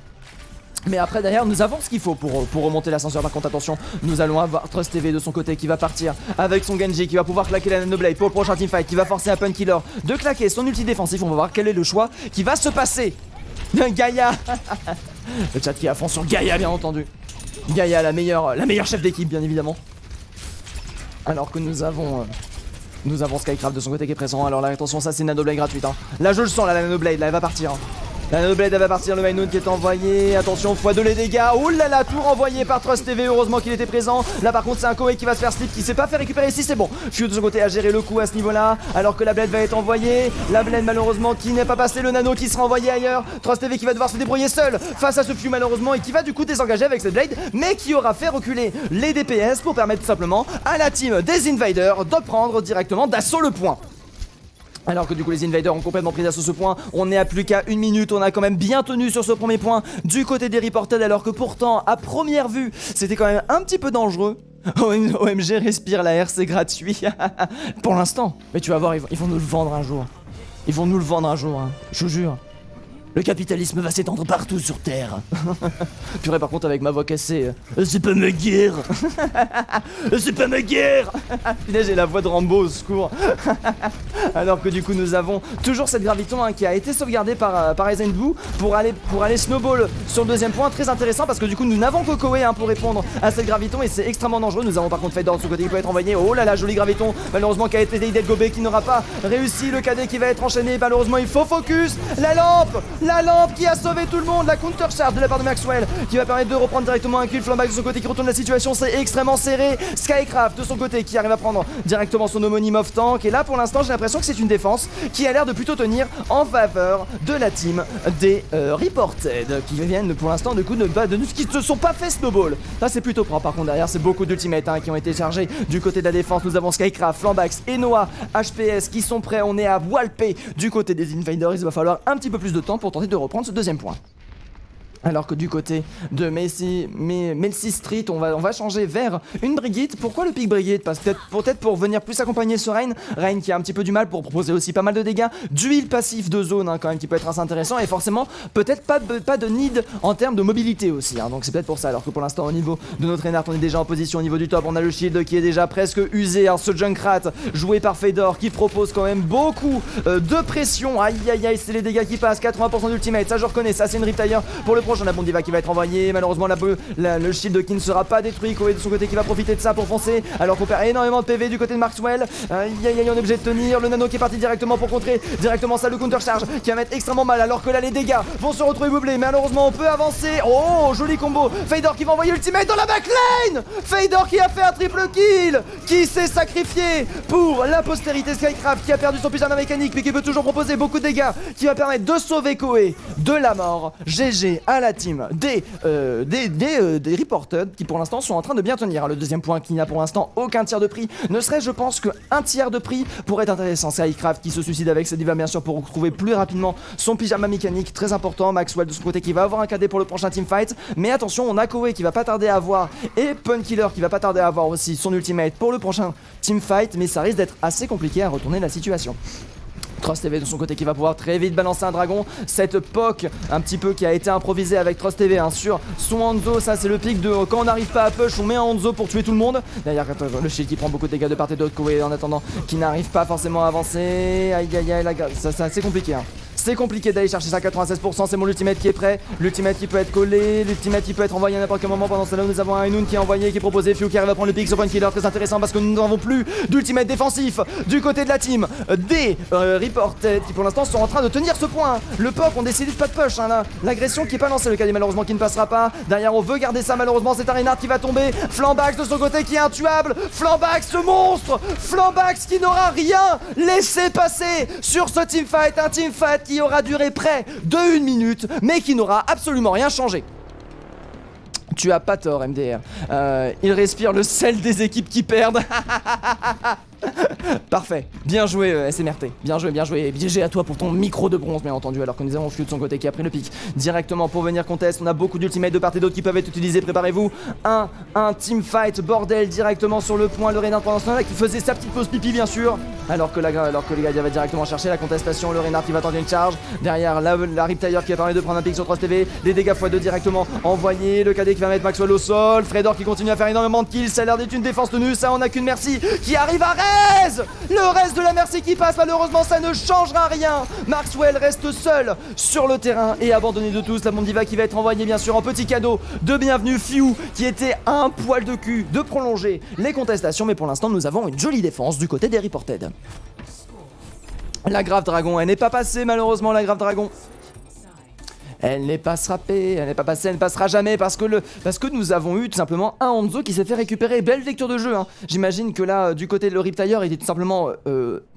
Mais après derrière nous avons ce qu'il faut pour remonter l'ascenseur. Par contre attention, nous allons avoir Trust TV de son côté qui va partir avec son Genji, qui va pouvoir claquer la Nanoblade pour le prochain teamfight, qui va forcer un Killer de claquer son ulti défensif. On va voir quel est le choix qui va se passer. Gaïa. Le chat qui est à fond sur Gaïa, bien entendu. Gaïa, la meilleure chef d'équipe bien évidemment. Alors que nous avons Skycraft de son côté qui est présent. Alors là attention, ça c'est une Nanoblade gratuite, hein. Là je le sens, là, la Nanoblade là elle va partir, hein. La Nanoblade elle va partir, le Mainnoon qui est envoyé. Attention, x2 les dégâts. Oh là là, tout renvoyé par Trust TV. Heureusement qu'il était présent. Là par contre c'est un Koei qui va se faire slip, qui s'est pas fait récupérer ici, c'est bon. Fiu de son côté a géré le coup à ce niveau là. Alors que la blade va être envoyée. La blade malheureusement qui n'est pas passé. Le nano qui sera envoyé ailleurs. Trust TV qui va devoir se débrouiller seul face à ce Fiu malheureusement, et qui va du coup désengager avec cette blade, mais qui aura fait reculer les DPS pour permettre tout simplement à la team des Invaders de prendre directement d'assaut le point. Alors que du coup les Invaders ont complètement pris d'assaut ce point. On est à plus qu'à 1 minute. On a quand même bien tenu sur ce premier point du côté des Reported, alors que pourtant à première vue c'était quand même un petit peu dangereux. OMG respire l'air, c'est gratuit. Pour l'instant. Mais tu vas voir, ils vont nous le vendre un jour. Ils vont nous le vendre un jour, hein. Je vous jure. Le capitalisme va s'étendre partout sur Terre. Purée, par contre, avec ma voix cassée, c'est pas ma guerre. C'est pas ma guerre. Putain, j'ai la voix de Rambo, au secours. Alors que du coup, nous avons toujours cette graviton, hein, qui a été sauvegardée par Aizen Blue pour aller snowball sur le deuxième point. Très intéressant parce que du coup, nous n'avons que Koei, hein, pour répondre à cette graviton, et c'est extrêmement dangereux. Nous avons par contre Fedor de ce côté qui peut être envoyé. Oh là là, joli graviton. Malheureusement, qui a été Deidel Gobé qui n'aura pas réussi. Le cadet qui va être enchaîné. Malheureusement, il faut focus. La lampe qui a sauvé tout le monde. La counter charge de la part de Maxwell qui va permettre de reprendre directement un kill. Flambax de son côté qui retourne la situation, c'est extrêmement serré. Skycraft de son côté qui arrive à prendre directement son homonyme off tank. Et là pour l'instant j'ai l'impression que c'est une défense qui a l'air de plutôt tenir en faveur de la team des Reported, qui viennent pour l'instant de qui ne sont pas fait snowball. Là c'est plutôt propre. Par contre derrière c'est beaucoup d'ultimates, hein, qui ont été chargés du côté de la défense. Nous avons Skycraft, Flambax et Noah HPS qui sont prêts. On est à Walpé du côté des Invaders. Il va falloir un petit peu plus de temps pour tenter de reprendre ce deuxième point. Alors que du côté de Melcy Street, on va changer vers une Brigitte. Pourquoi le pick Brigitte? Parce que peut-être pour venir plus accompagner ce Rein qui a un petit peu du mal, pour proposer aussi pas mal de dégâts, d'huile passif de zone, hein, quand même, qui peut être assez intéressant, et forcément peut-être pas de need en termes de mobilité aussi, hein, donc c'est peut-être pour ça. Alors que pour l'instant au niveau de notre Reinhardt, on est déjà en position au niveau du top. On a le shield qui est déjà presque usé, hein, ce Junkrat joué par Fedor qui propose quand même beaucoup de pression. Aïe aïe aïe, c'est les dégâts qui passent. 80% d'ultimate, ça je reconnais. Ça c'est une Riptire pour le prochain la bombe diva qui va être envoyée. Malheureusement le shield qui ne sera pas détruit. Koé de son côté qui va profiter de ça pour foncer alors qu'on perd énormément de PV du côté de Maxwell. On est obligé de tenir. Le nano qui est parti directement pour contrer directement ça, le counter charge qui va mettre extrêmement mal alors que là les dégâts vont se retrouver boublés. Malheureusement on peut avancer. Oh, joli combo. Fader qui va envoyer ultimate dans la backline. Fader qui a fait un triple kill, qui s'est sacrifié pour la postérité. Skycraft qui a perdu son pyjama mécanique mais qui peut toujours proposer beaucoup de dégâts, qui va permettre de sauver Koé de la mort. GG à la team des Reported qui pour l'instant sont en train de bien tenir. Le deuxième point qui n'a pour l'instant aucun tiers de prix, ne serait-ce je pense qu'un tiers de prix pourrait être intéressant. Skycraft qui se suicide avec ses divas bien sûr pour retrouver plus rapidement son pyjama mécanique, très important. Maxwell de son côté qui va avoir un KD pour le prochain teamfight, mais attention, on a Koé qui va pas tarder à avoir et Punkiller qui va pas tarder à avoir aussi son ultimate pour le prochain teamfight, mais ça risque d'être assez compliqué à retourner la situation. TrustTV de son côté qui va pouvoir très vite balancer un dragon. Cette poke un petit peu qui a été improvisée avec TrustTV sur son Hanzo. Ça c'est le pic de quand on n'arrive pas à push, on met un Hanzo pour tuer tout le monde. Derrière le shield qui prend beaucoup de dégâts de part et d'autre. Koé en attendant qui n'arrive pas forcément à avancer. Aïe aïe aïe, ça c'est assez compliqué hein. C'est compliqué d'aller chercher ça à 96%, c'est mon ultimate qui est prêt, l'ultimate qui peut être collé, l'ultimate qui peut être envoyé à n'importe quel moment. Pendant cela nous avons un Inoon qui est envoyé, qui est proposé, Fiu qui arrive à prendre le pick sur Punkiller, très intéressant parce que nous n'avons plus d'ultimate défensif du côté de la team des Reported qui pour l'instant sont en train de tenir ce point. Le POC ont décidé de pas de push hein, l'agression qui est pas lancée, le cadet malheureusement qui ne passera pas. Derrière on veut garder ça malheureusement, c'est un Reinhardt qui va tomber, Flambax de son côté qui est intuable, Flambax ce monstre, Flambax qui n'aura rien laissé passer sur ce teamfight, un teamfight qui aura duré près de 1 minute, mais qui n'aura absolument rien changé. Tu as pas tort, MDR. Il respire le sel des équipes qui perdent. Parfait, bien joué SMRT, bien joué, et GG à toi pour ton micro de bronze bien entendu, alors que nous avons Fiu de son côté qui a pris le pic directement pour venir contest. On a beaucoup d'ultimates de part et d'autre qui peuvent être utilisés, préparez-vous. Un teamfight bordel directement sur le point, le Reinhardt pendant ce temps-là qui faisait sa petite pause pipi bien sûr, alors que les gars va directement chercher la contestation, le Reinhardt qui va tenter une charge, derrière la Riptire qui va permettre de prendre un pic sur TrustTV, les dégâts x2 directement envoyés, le KD qui va mettre Maxwell au sol, Fredor qui continue à faire énormément de kills, ça a l'air d'être une défense tenue, ça on a qu'une Merci qui arrive à le reste de la Merci qui passe, malheureusement ça ne changera rien. Maxwell reste seul sur le terrain et abandonné de tous. La bombe diva qui va être envoyée bien sûr en petit cadeau de bienvenue. Fiu qui était un poil de cul de prolonger les contestations, mais pour l'instant nous avons une jolie défense du côté des Reported. La Grave Dragon, elle n'est pas passée malheureusement, la Grave Dragon. Elle n'est pas passée, elle ne passera jamais parce que nous avons eu tout simplement un Hanzo qui s'est fait récupérer. Belle lecture de jeu hein. J'imagine que là du côté de le Riptire il était tout simplement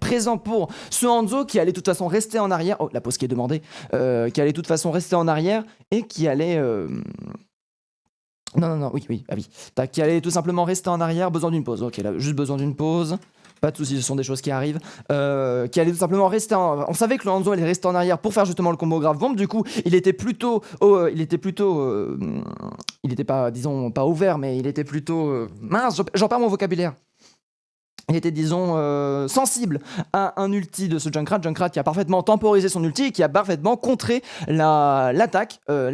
présent pour ce Hanzo qui allait de toute façon rester en arrière. Oh la pause qui est demandée, qui allait de toute façon rester en arrière et qui allait non, oui, qui allait tout simplement rester en arrière, besoin d'une pause. Ok, là, juste besoin d'une pause. Pas de soucis, ce sont des choses qui arrivent. Qui allait tout simplement rester on savait que le Hanzo allait rester en arrière pour faire justement le combo grave bombe. Du coup, il était pas, disons, pas ouvert, mais il était plutôt... mince, j'en perds mon vocabulaire. Il était, disons, sensible à un ulti de ce Junkrat. Junkrat qui a parfaitement temporisé son ulti et qui a parfaitement contré la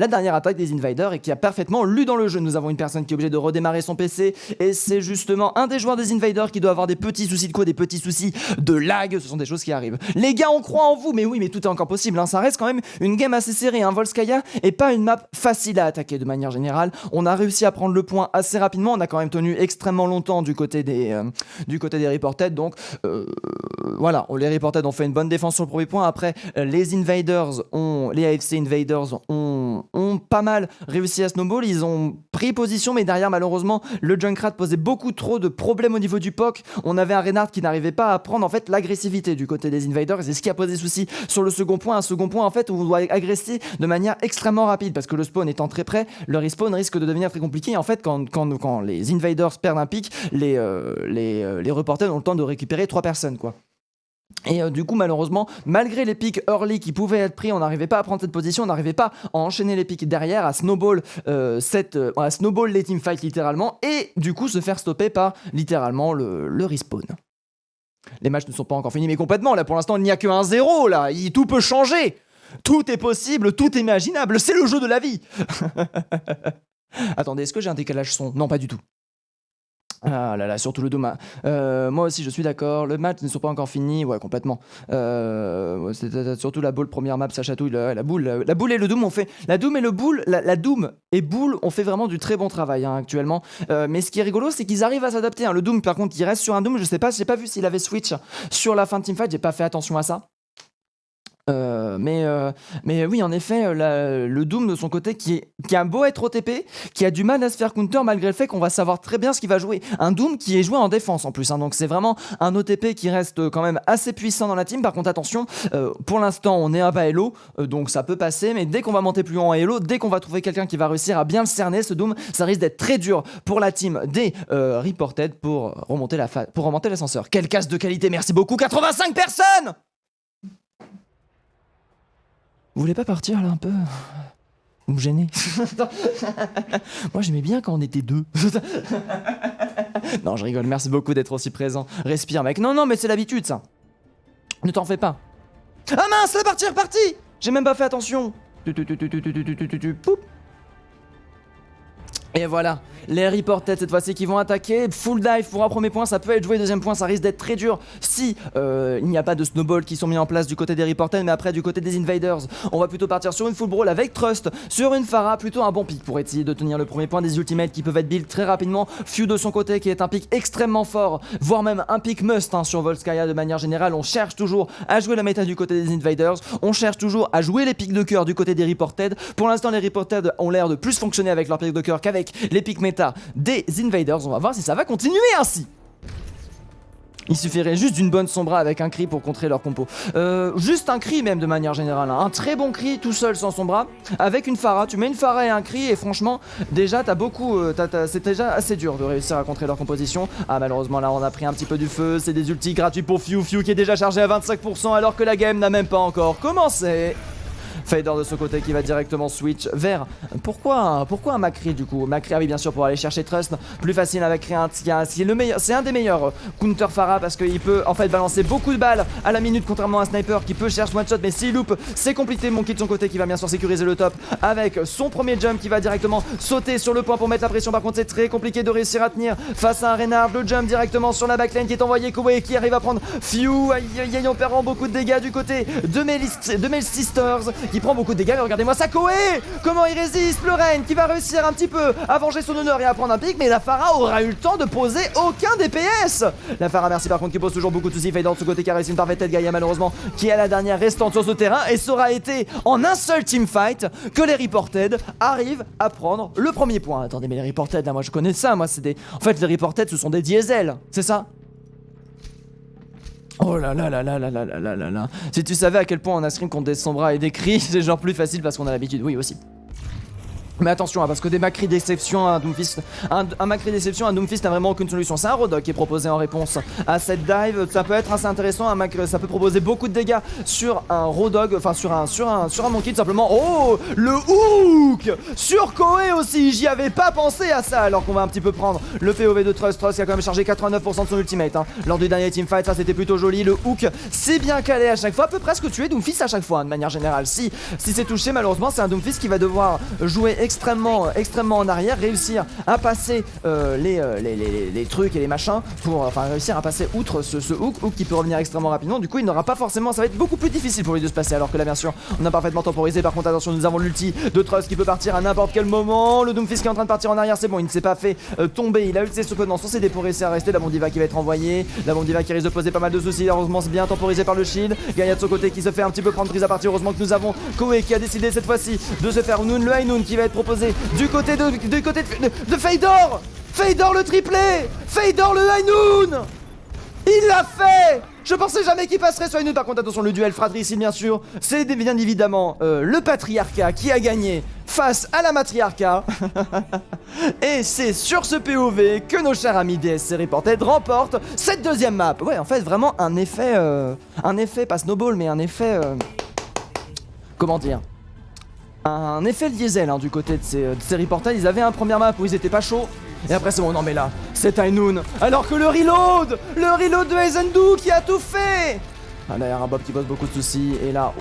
dernière attaque des Invaders et qui a parfaitement lu dans le jeu. Nous avons une personne qui est obligée de redémarrer son PC et c'est justement un des joueurs des Invaders qui doit avoir des petits soucis de quoi, des petits soucis de lag. Ce sont des choses qui arrivent. Les gars, on croit en vous, mais oui, mais tout est encore possible. Hein. Ça reste quand même une game assez serrée. Hein. Volskaya est pas une map facile à attaquer de manière générale. On a réussi à prendre le point assez rapidement. On a quand même tenu extrêmement longtemps du côté des Reported, donc voilà, les Reported ont fait une bonne défense sur le premier point. Après les AFC Invaders ont pas mal réussi à snowball, ils ont pris position, mais derrière malheureusement le Junkrat posait beaucoup trop de problèmes au niveau du POC. On avait un Reinhardt qui n'arrivait pas à prendre en fait l'agressivité du côté des Invaders, et c'est ce qui a posé souci sur le second point, un second point en fait où on doit agresser de manière extrêmement rapide, parce que le spawn étant très près, le respawn risque de devenir très compliqué, et en fait quand les Invaders perdent un pic, les Reported ont le temps de récupérer 3 personnes quoi. Et du coup malheureusement malgré les pics early qui pouvaient être pris, on n'arrivait pas à prendre cette position, on n'arrivait pas à enchaîner les pics derrière, à snowball les teamfights littéralement, et du coup se faire stopper par littéralement le respawn. Les matchs ne sont pas encore finis mais complètement, là pour l'instant il n'y a que 1-0 là, tout peut changer, tout est possible, tout est imaginable, c'est le jeu de la vie. Attendez, est-ce que j'ai un décalage son? Non, pas du tout. Ah là là, surtout le Doom. Moi aussi, je suis d'accord. Le match ne sont pas encore finis. Ouais, complètement. C'est surtout la boule, première map, ça chatouille. La boule et le Doom ont fait. La Doom et le boule, la Doom et boule ont fait vraiment du très bon travail hein, actuellement. Mais ce qui est rigolo, c'est qu'ils arrivent à s'adapter. Hein. Le Doom, par contre, il reste sur un Doom. Je sais pas, j'ai pas vu s'il avait switch sur la fin de teamfight. J'ai pas fait attention à ça. Mais oui, en effet, le Doom de son côté qui a beau être OTP, qui a du mal à se faire counter malgré le fait qu'on va savoir très bien ce qu'il va jouer. Un Doom qui est joué en défense en plus, hein, donc c'est vraiment un OTP qui reste quand même assez puissant dans la team. Par contre, attention, pour l'instant, on est à bas Elo, donc ça peut passer, mais dès qu'on va monter plus haut en Elo, dès qu'on va trouver quelqu'un qui va réussir à bien le cerner, ce Doom, ça risque d'être très dur pour la team des Reported pour remonter l'ascenseur. Quel casse de qualité, merci beaucoup, 85 personnes. Vous voulez pas partir là un peu? Vous me gênez. Moi j'aimais bien quand on était deux. Non, je rigole, merci beaucoup d'être aussi présent. Respire mec. Non, mais c'est l'habitude ça. Ne t'en fais pas. Ah mince, la partie est repartie. J'ai même pas fait attention. Poup. Et voilà, les Reported cette fois-ci qui vont attaquer. Full dive pour un premier point, ça peut être joué. Deuxième point, ça risque d'être très dur si il n'y a pas de snowball qui sont mis en place du côté des Reported. Mais après, du côté des Invaders, on va plutôt partir sur une full brawl avec Trust, sur une Pharah, plutôt un bon pick pour essayer de tenir le premier point. Des ultimates qui peuvent être build très rapidement. Few de son côté qui est un pick extrêmement fort, voire même un pick must hein, sur Volskaya de manière générale. On cherche toujours à jouer la méta du côté des Invaders. On cherche toujours à jouer les picks de cœur du côté des Reported. Pour l'instant, les Reported ont l'air de plus fonctionner avec leurs picks de cœur qu'avec les pics méta des Invaders. On va voir si ça va continuer ainsi. Il suffirait juste d'une bonne sombra avec un cri pour contrer leur compo. Juste un cri même de manière générale. Hein. Un très bon cri tout seul sans sombra. Avec une Pharah, tu mets une Pharah et un cri et franchement, déjà t'as beaucoup... c'est déjà assez dur de réussir à contrer leur composition. Ah malheureusement là on a pris un petit peu du feu. C'est des ultis gratuits pour Few qui est déjà chargé à 25% alors que la game n'a même pas encore commencé. Fader de ce côté qui va directement switch vers... Pourquoi un Macri du coup? Macri, ah oui bien sûr pour aller chercher Trust. Plus facile avec rien. C'est un des meilleurs counter Pharah parce qu'il peut en fait balancer beaucoup de balles à la minute contrairement à un sniper qui peut chercher one shot. Mais s'il loupe c'est compliqué. Monkey de son côté qui va bien sûr sécuriser le top avec son premier jump qui va directement sauter sur le point pour mettre la pression. Par contre c'est très compliqué de réussir à tenir face à un Reinhardt. Le jump directement sur la backline qui est envoyé. Kowe qui arrive à prendre Few. Aïe, on perd beaucoup de dégâts du côté de Mel Sisters qui prend beaucoup de dégâts. Mais regardez-moi ça, Kowe, comment il résiste. Le Reign qui va réussir un petit peu à venger son honneur et à prendre un pic. Mais la Pharah aura eu le temps de poser aucun DPS. La Pharah merci par contre qui pose toujours beaucoup de soucis. Fader de ce côté qui a réussi une parfaite tête. Gaïa malheureusement qui est la dernière restante sur ce terrain. Et ça aura été en un seul teamfight que les Reported arrivent à prendre le premier point. Attendez mais les Reported là moi je connais ça. Moi c'est des... En fait les Reported ce sont des diesels. C'est ça? Oh là là là là là là là là là. Si tu savais à quel point on a stream contre des sombras et des cris, c'est genre plus facile parce qu'on a l'habitude, oui aussi. Mais attention hein, parce que des Macri déception à Doomfist, un Macri déception à Doomfist n'a vraiment aucune solution. C'est un Rodog qui est proposé en réponse à cette dive. Ça peut être assez intéressant, ça peut proposer beaucoup de dégâts sur un Rodog, enfin sur un Monkey tout simplement. Oh le hook sur Koe aussi, j'y avais pas pensé à ça alors qu'on va un petit peu prendre le POV de Trust qui a quand même chargé 89% de son ultimate hein. Lors du dernier teamfight, ça c'était plutôt joli. Le hook c'est bien calé à chaque fois, peut presque tuer Doomfist à chaque fois hein, de manière générale. Si c'est touché malheureusement c'est un Doomfist qui va devoir jouer extrêmement en arrière, réussir à passer les trucs et les machins pour réussir à passer outre ce hook qui peut revenir extrêmement rapidement. Du coup il n'aura pas forcément, ça va être beaucoup plus difficile pour lui de se passer alors que là bien sûr on a parfaitement temporisé. Par contre attention, nous avons l'ulti de Trust qui peut partir à n'importe quel moment. Le Doomfist qui est en train de partir en arrière, c'est bon, il ne s'est pas fait tomber, il a ulti son code son CD pour réussir à rester. La bombe diva qui va être envoyée, la bombe diva qui risque de poser pas mal de soucis. Heureusement c'est bien temporisé par le shield. Gaïa de son côté qui se fait un petit peu prendre prise à partie. Heureusement que nous avons Koe qui a décidé cette fois-ci de se faire Noon, le High Noon qui va être proposé du côté de Fader. Fader le triplé, Fader le High Noon. Il l'a fait. Je pensais jamais qu'il passerait sur une. Par contre attention, le duel fratricide bien sûr. C'est bien évidemment le patriarcat qui a gagné face à la matriarcat. Et c'est sur ce POV que nos chers amis DSC Reported remportent cette deuxième map. Ouais en fait vraiment un effet pas snowball mais un effet comment dire, un effet diesel hein, du côté de ces Reported. Ils avaient un premier map où ils étaient pas chauds. Et après c'est bon, non mais là, c'est Ainoun. Alors que le reload de Heizendu qui a tout fait. Ah d'ailleurs un Bob qui pose beaucoup de soucis. Et là,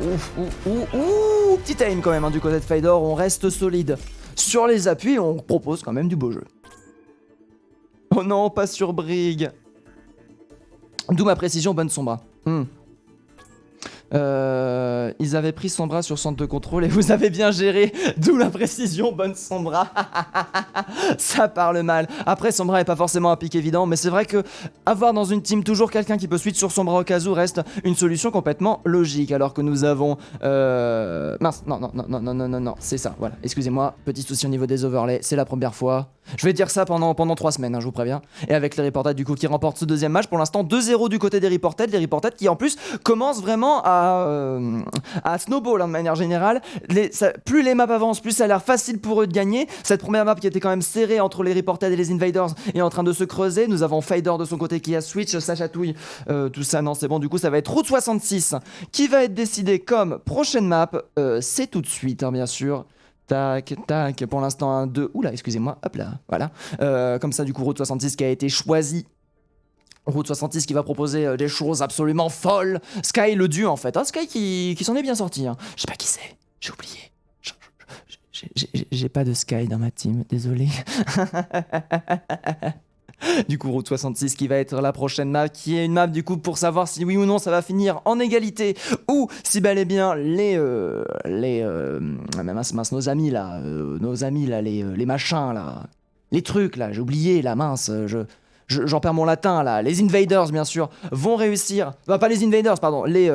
petit aim quand même hein, du côté de Fader. On reste solide sur les appuis et on propose quand même du beau jeu. Oh non, pas sur Brig. D'où ma précision, bonne Sombra. Ils avaient pris Sombra sur centre de contrôle et vous avez bien géré. D'où la précision, bonne Sombra. Ça parle mal. Après, Sombra est pas forcément un pic évident, mais c'est vrai que avoir dans une team toujours quelqu'un qui peut switch sur Sombra au cas où reste une solution complètement logique. Alors que nous avons... Mince, non, c'est ça, voilà. Excusez-moi, petit souci au niveau des overlays, c'est la première fois. Je vais dire ça pendant 3 semaines, hein, je vous préviens. Et avec les Reported du coup qui remportent ce deuxième match, pour l'instant 2-0 du côté des Reported. Les Reported qui en plus commencent vraiment à snowball hein, de manière générale. Plus les maps avancent, plus ça a l'air facile pour eux de gagner. Cette première map qui était quand même serrée entre les Reported et les Invaders est en train de se creuser. Nous avons Fader de son côté qui a switch, ça chatouille, tout ça, non c'est bon. Du coup ça va être Route 66 qui va être décidé comme prochaine map. C'est tout de suite hein, bien sûr. Tac, tac, pour l'instant un 2, oula excusez-moi, hop là, voilà. Comme ça du coup Route 66 qui a été choisi. Route 66 qui va proposer des choses absolument folles. Sky le dieu en fait, hein, Sky qui s'en est bien sorti. Hein. Je sais pas qui c'est, j'ai oublié. J'ai pas de Sky dans ma team, désolé. Du coup, Route 66 qui va être la prochaine map, qui est une map du coup pour savoir si oui ou non ça va finir en égalité ou si bel et bien nos amis là, les machins là, les trucs là, j'ai oublié là, mince, j'en perds mon latin là, les Invaders bien sûr vont réussir, pas les Invaders pardon, les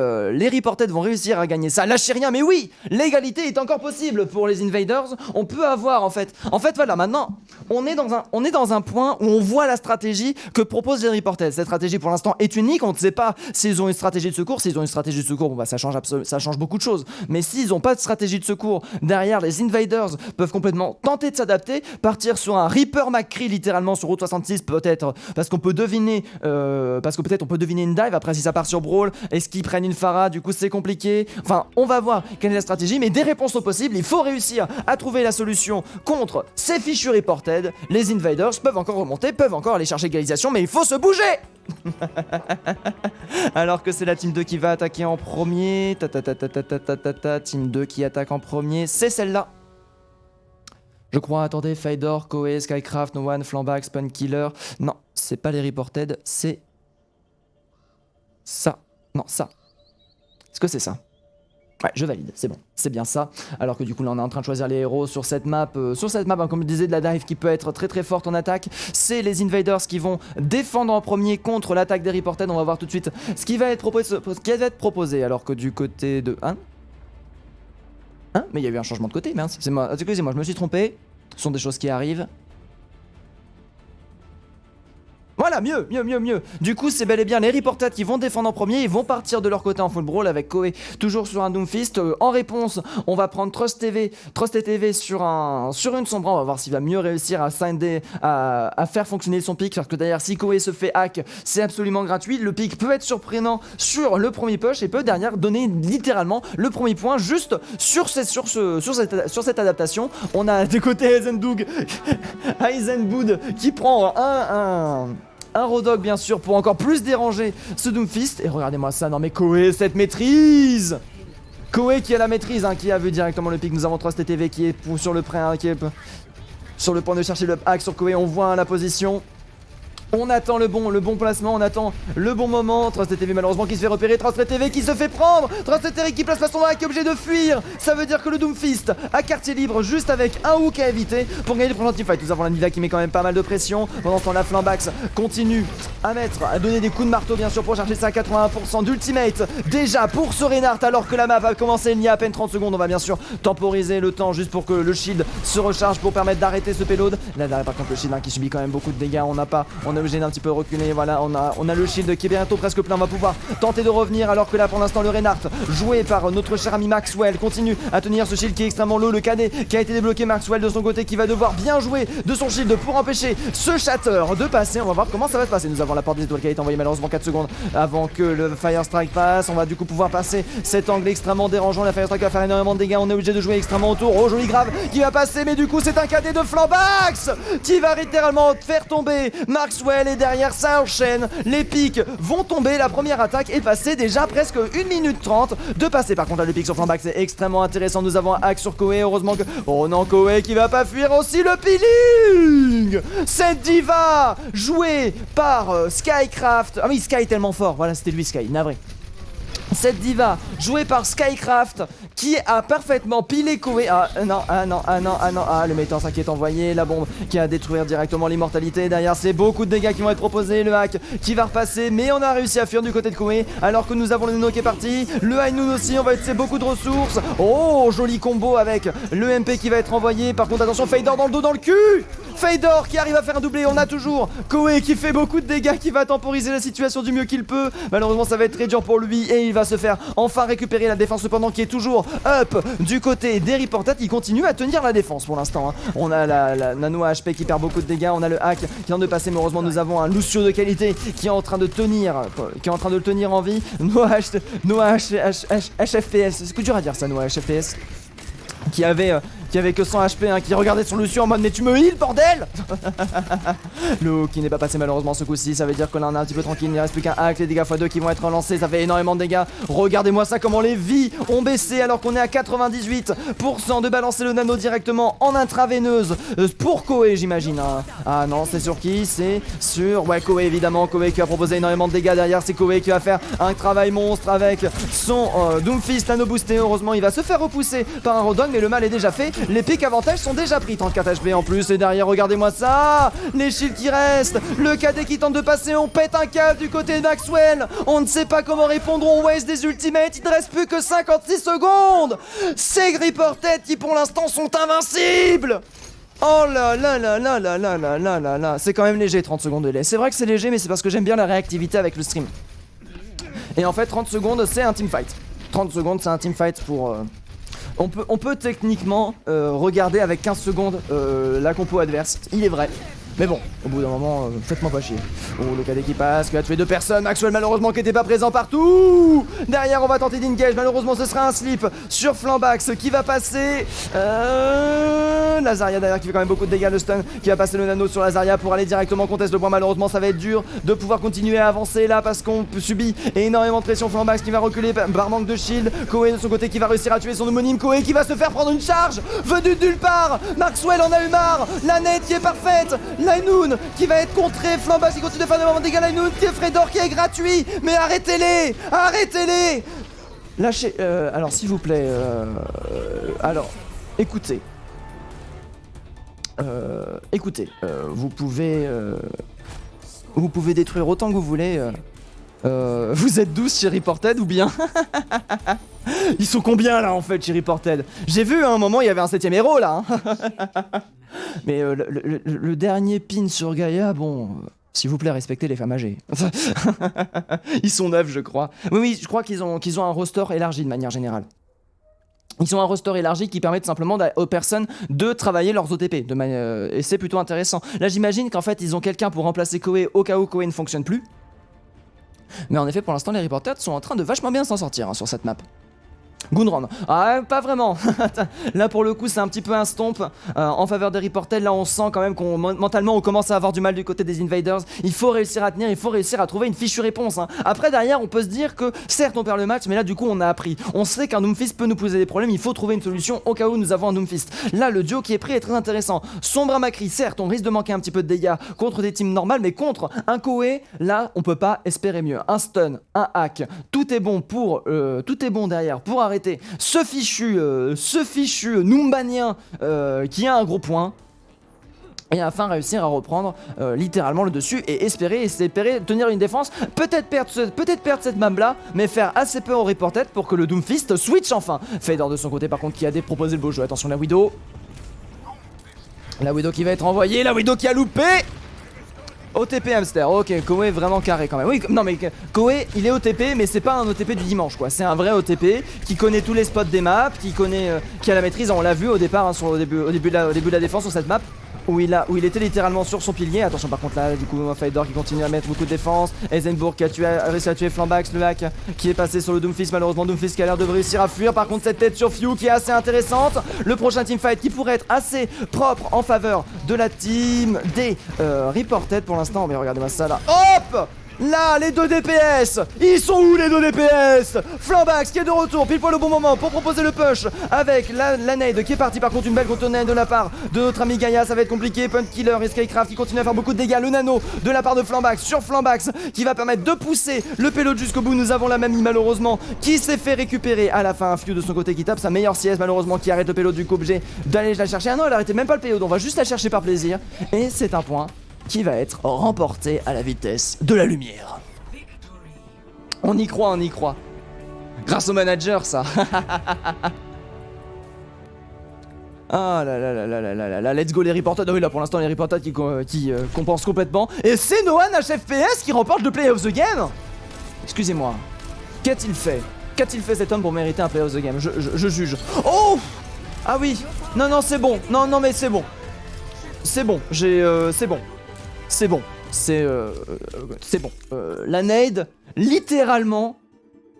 Reported vont réussir à gagner ça, lâchez rien mais oui, l'égalité est encore possible pour les Invaders, on peut avoir en fait voilà maintenant, on est dans un point où on voit la stratégie que proposent les Reported, cette stratégie pour l'instant est unique, on ne sait pas s'ils ont une stratégie de secours, bon bah ça change beaucoup de choses, mais s'ils n'ont pas de stratégie de secours, derrière les Invaders peuvent complètement tenter de s'adapter, partir sur un Reaper McCree littéralement sur Route 66 peut-être, parce qu'on peut deviner peut-être on peut deviner une dive. Après si ça part sur Brawl, est-ce qu'ils prennent une Pharah, du coup c'est compliqué, enfin on va voir quelle est la stratégie, mais des réponses sont possibles, il faut réussir à trouver la solution contre ces fichus Reported. Les Invaders peuvent encore remonter, peuvent encore aller chercher égalisation, mais il faut se bouger. Alors que c'est la team 2 qui va attaquer en premier, team 2 qui attaque en premier, c'est celle-là. Je crois, attendez, Fedor, Koei, Skycraft, No One, Flamback, Spunkiller. Non, c'est pas les Reported, c'est ça. Non, ça. Est-ce que c'est ça? Ouais, je valide, c'est bon, c'est bien ça. Alors que du coup là on est en train de choisir les héros sur cette map, hein, comme je disais, de la dive qui peut être très très forte en attaque. C'est les Invaders qui vont défendre en premier contre l'attaque des Reported. On va voir tout de suite ce qui va être proposé, alors que du côté de... Hein, mais il y a eu un changement de côté, mince. Excusez-moi, je me suis trompé. Ce sont des choses qui arrivent. Voilà, mieux. Du coup, c'est bel et bien les Reported qui vont défendre en premier. Ils vont partir de leur côté en full brawl avec Koei toujours sur un Doomfist. En réponse, on va prendre Trust TV sur une Sombra. On va voir s'il va mieux réussir à faire fonctionner son pick. Parce que derrière, si Koei se fait hack, c'est absolument gratuit. Le pick peut être surprenant sur le premier push et peut derrière donner littéralement le premier point juste sur cette adaptation. On a de côté Heisenboud qui prend un Rodog bien sûr pour encore plus déranger ce Doomfist. Et regardez-moi ça, non mais Koei, cette maîtrise, Koei qui a la maîtrise, hein, qui a vu directement le pic. Nous avons Trust TV qui est sur le prêt, hein, qui est sur le point de chercher le hack sur Koei. On voit hein, la position. On attend le bon placement, on attend le bon moment. Trust TV malheureusement qui se fait repérer, Trust TV qui se fait prendre, Trust TV qui place pas son hack, qui est obligé de fuir. Ça veut dire que le Doomfist a quartier libre juste avec un hook à éviter pour gagner le prochain teamfight. Nous avons la Nida qui met quand même pas mal de pression. Pendant ce temps la Flambax continue à donner des coups de marteau bien sûr pour chercher ça à 81% d'ultimate déjà pour ce Reinhardt alors que la map va commencer il y a à peine 30 secondes. On va bien sûr temporiser le temps juste pour que le shield se recharge pour permettre d'arrêter ce payload. Là par contre le shield hein, qui subit quand même beaucoup de dégâts, on est obligé d'un petit peu reculer, voilà, on a le shield qui est bientôt presque plein, on va pouvoir tenter de revenir alors que là pour l'instant le Reinhardt joué par notre cher ami Maxwell continue à tenir ce shield qui est extrêmement low, le cadet qui a été débloqué, Maxwell de son côté qui va devoir bien jouer de son shield pour empêcher ce Shatter de passer. On va voir comment ça va se passer. Nous avons la porte des étoiles qui a été envoyée malheureusement 4 secondes avant que le Fire Strike passe. On va du coup pouvoir passer cet angle extrêmement dérangeant, la Fire Strike va faire énormément de dégâts, on est obligé de jouer extrêmement autour. Oh joli grave qui va passer mais du coup c'est un cadet de Flambax qui va littéralement faire tomber Maxwell Maxwell et derrière ça enchaîne. Les pics vont tomber, la première attaque est passée déjà presque 1 minute 30 de passer. Par contre là le pic sur Flambax c'est extrêmement intéressant, nous avons un hack sur Koei, heureusement que... Oh non, Koei qui va pas fuir, aussi le peeling. Cette diva jouée par Skycraft. Ah oui, Sky est tellement fort, voilà c'était lui Sky, navré. Cette diva jouée par Skycraft qui a parfaitement pilé Koei. Ah non, le météore qui est envoyé, la bombe qui va détruire directement l'immortalité. Derrière c'est beaucoup de dégâts qui vont être proposés, le hack qui va repasser, mais on a réussi à fuir du côté de Koei alors que nous avons le Nuno qui est parti, le High Noon aussi, on va utiliser beaucoup de ressources. Oh, joli combo avec le MP qui va être envoyé. Par contre attention, Fedor dans le dos, dans le cul. Fedor qui arrive à faire un doublé, on a toujours Koei qui fait beaucoup de dégâts, qui va temporiser la situation du mieux qu'il peut. Malheureusement ça va être très dur pour lui et il va se faire enfin récupérer la défense cependant qui est toujours up du côté des Reported. Il continue à tenir la défense pour l'instant, hein. On a la nano HP qui perd beaucoup de dégâts, on a le hack qui vient de passer, mais heureusement nous avons un Lucio de qualité qui est en train de tenir, le tenir en vie. Noah HFPS, c'est que dur à dire ça, Noah HFPS, qui avait que 100 HP, hein, qui regardait sur Lucio en mode mais tu me heal bordel. Le haut qui n'est pas passé malheureusement ce coup-ci, ça veut dire qu'on en est un petit peu tranquille, il ne reste plus qu'un hack, les dégâts x2 qui vont être relancés, ça fait énormément de dégâts. Regardez-moi ça, comment les vies ont baissé alors qu'on est à 98% de balancer le nano directement en intraveineuse pour Koei j'imagine, hein. Ah non, c'est sur qui? C'est sur... Ouais, Koei évidemment, Koei qui a proposé énormément de dégâts derrière, c'est Koei qui va faire un travail monstre avec son Doomfist nano boosté. Heureusement il va se faire repousser par un Rodon, mais le mal est déjà fait. Les pics avantages sont déjà pris, 34 HP en plus, et derrière regardez-moi ça, les shields qui restent, le KD qui tente de passer, on pète un câble du côté de Maxwell, on ne sait pas comment répondre, on waste des ultimates, il ne reste plus que 56 secondes. Ces Reported qui pour l'instant sont invincibles. Oh là là là là là là là là là là, c'est quand même léger 30 secondes de délai, c'est vrai que c'est léger mais c'est parce que j'aime bien la réactivité avec le stream. Et en fait 30 secondes c'est un teamfight, 30 secondes c'est un teamfight pour... On peut techniquement regarder avec 15 secondes la compo adverse, il est vrai. Mais bon, au bout d'un moment, faites-moi pas chier. Oh, le KD qui passe, qui a tué 2 personnes. Maxwell malheureusement qui était pas présent partout. Derrière on va tenter d'engage, malheureusement ce sera un slip sur Flambax qui va passer. Lazaria derrière qui fait quand même beaucoup de dégâts, le stun qui va passer le nano sur Lazaria pour aller directement conteste le point. Malheureusement ça va être dur de pouvoir continuer à avancer là parce qu'on subit énormément de pression. Flambax qui va reculer par manque de shield. Koei de son côté qui va réussir à tuer son homonyme. Koei qui va se faire prendre une charge venue de nulle part. Maxwell en a eu marre. La net qui est parfaite. Lainoun qui va être contré, Flambax qui continue de faire des moments de dégâts, Lainoun qui est Fredor qui est gratuit, mais arrêtez-les, arrêtez-les. Lâchez, alors s'il vous plaît, alors, écoutez, vous pouvez détruire autant que vous voulez, vous êtes 12 chez Reported ou bien? Ils sont combien là en fait chez Reported? J'ai vu à un moment il y avait un 7ème héros là, hein. Mais le dernier pin sur Gaïa, bon, s'il vous plaît, respectez les femmes âgées. Ils sont 9, je crois. Oui, je crois qu'ils ont un roster élargi de manière générale. Ils ont un roster élargi qui permet simplement aux personnes de travailler leurs OTP. Et c'est plutôt intéressant. Là, j'imagine qu'en fait, ils ont quelqu'un pour remplacer Koei au cas où Koei ne fonctionne plus. Mais en effet, pour l'instant, les Reported sont en train de vachement bien s'en sortir hein, sur cette map. Gundron, ah pas vraiment. Là pour le coup c'est un petit peu un stomp en faveur des Reported. Là on sent quand même qu'on mentalement on commence à avoir du mal du côté des Invaders. Il faut réussir à tenir, il faut réussir à trouver une fichue réponse hein. Après derrière on peut se dire que certes on perd le match, mais là du coup on a appris. On sait qu'un Doomfist peut nous poser des problèmes, il faut trouver une solution au cas où nous avons un Doomfist. Là le duo qui est pris est très intéressant. Sombre Macri, certes on risque de manquer un petit peu de dégâts contre des teams normales, mais contre un Koei, là on peut pas espérer mieux. Un stun, un hack, tout est bon derrière pour arrêter ce fichu Numbanien qui a un gros point. Et afin réussir à reprendre littéralement le dessus et espérer tenir une défense, peut-être perdre cette map là, mais faire assez peu au Reported pour que le Doomfist switch enfin. Fedor de son côté par contre qui a proposé le beau jeu, attention la Widow qui va être envoyée, la Widow qui a loupé. OTP hamster, ok, Koei vraiment carré quand même. Oui, non mais Koei il est OTP mais c'est pas un OTP du dimanche quoi. C'est un vrai OTP qui connaît tous les spots des maps, qui a la maîtrise, on l'a vu au départ hein, au début de la défense sur cette map. Où il était littéralement sur son pilier. Attention par contre là du coup Fedor qui continue à mettre beaucoup de défense. Eisenburg qui a réussi à tuer Flambax, le hack qui est passé sur le Doomfist. Malheureusement Doomfist qui a l'air de réussir à fuir. Par contre cette tête sur Few qui est assez intéressante. Le prochain teamfight qui pourrait être assez propre en faveur de la team des Reported. Pour l'instant, mais regardez-moi ça là. Hop! Là, les 2 DPS! Ils sont où les 2 DPS? Flambax qui est de retour, pile poil au bon moment pour proposer le push avec la nade qui est partie. Par contre, une belle contre-nade de la part de notre ami Gaïa, ça va être compliqué. Punt Killer et Skycraft qui continue à faire beaucoup de dégâts. Le nano de la part de Flambax sur Flambax qui va permettre de pousser le payload jusqu'au bout. Nous avons la mamie malheureusement qui s'est fait récupérer à la fin. Un Few de son côté qui tape sa meilleure CS malheureusement qui arrête le payload du coup, obligé d'aller la chercher. Ah non, elle arrêtait même pas le payload, on va juste la chercher par plaisir. Et c'est un point qui va être remporté à la vitesse de la lumière. On y croit, on y croit. Grâce au manager, ça. Ah là là là là là là là, let's go les reporters. Ah oui, là pour l'instant les reporters qui compensent complètement. Et c'est Noah HFPS qui remporte le play of the game. Excusez-moi. Qu'a-t-il fait? Qu'a-t-il fait cet homme pour mériter un play of the game? Je juge. Oh! Ah oui. Non, non, c'est bon. Non, non, mais c'est bon. C'est bon. C'est bon. C'est bon. C'est bon. La nade, littéralement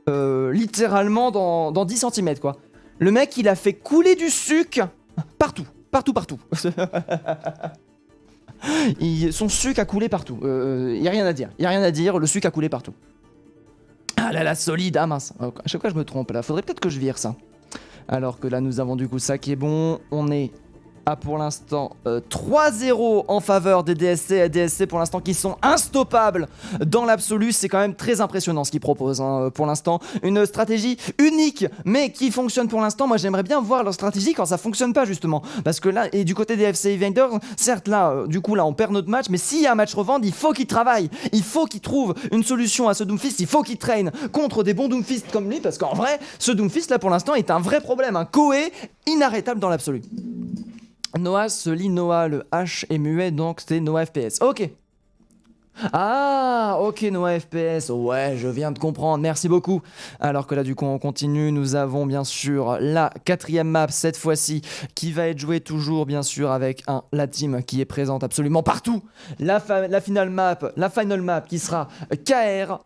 dans 10 cm quoi. Le mec il a fait couler du suc partout. Son suc a coulé partout. Y a rien à dire, le suc a coulé partout. Ah là là, solide, ah mince. À chaque fois je me trompe là, faudrait peut-être que je vire ça. Alors que là nous avons du coup ça qui est bon, on est à pour l'instant 3-0 en faveur des DSC et DSC pour l'instant qui sont instoppables dans l'absolu. C'est quand même très impressionnant ce qu'ils proposent hein, pour l'instant. Une stratégie unique mais qui fonctionne pour l'instant. Moi j'aimerais bien voir leur stratégie quand ça fonctionne pas justement. Parce que là, et du côté des FC Vendors, certes là, du coup là on perd notre match, mais s'il y a un match revendre, il faut qu'ils travaillent. Il faut qu'ils trouvent une solution à ce Doomfist. Il faut qu'ils traînent contre des bons Doomfist comme lui parce qu'en vrai, ce Doomfist là pour l'instant est un vrai problème. Un Koé inarrêtable dans l'absolu. Noah se lit Noah, le H est muet donc c'est Noah FPS. Ok. Ah, ok Noah FPS. Ouais, je viens de comprendre, merci beaucoup. Alors que là du coup on continue, nous avons bien sûr la 4e map cette fois-ci qui va être jouée toujours bien sûr avec la team qui est présente absolument partout. La final map qui sera KR.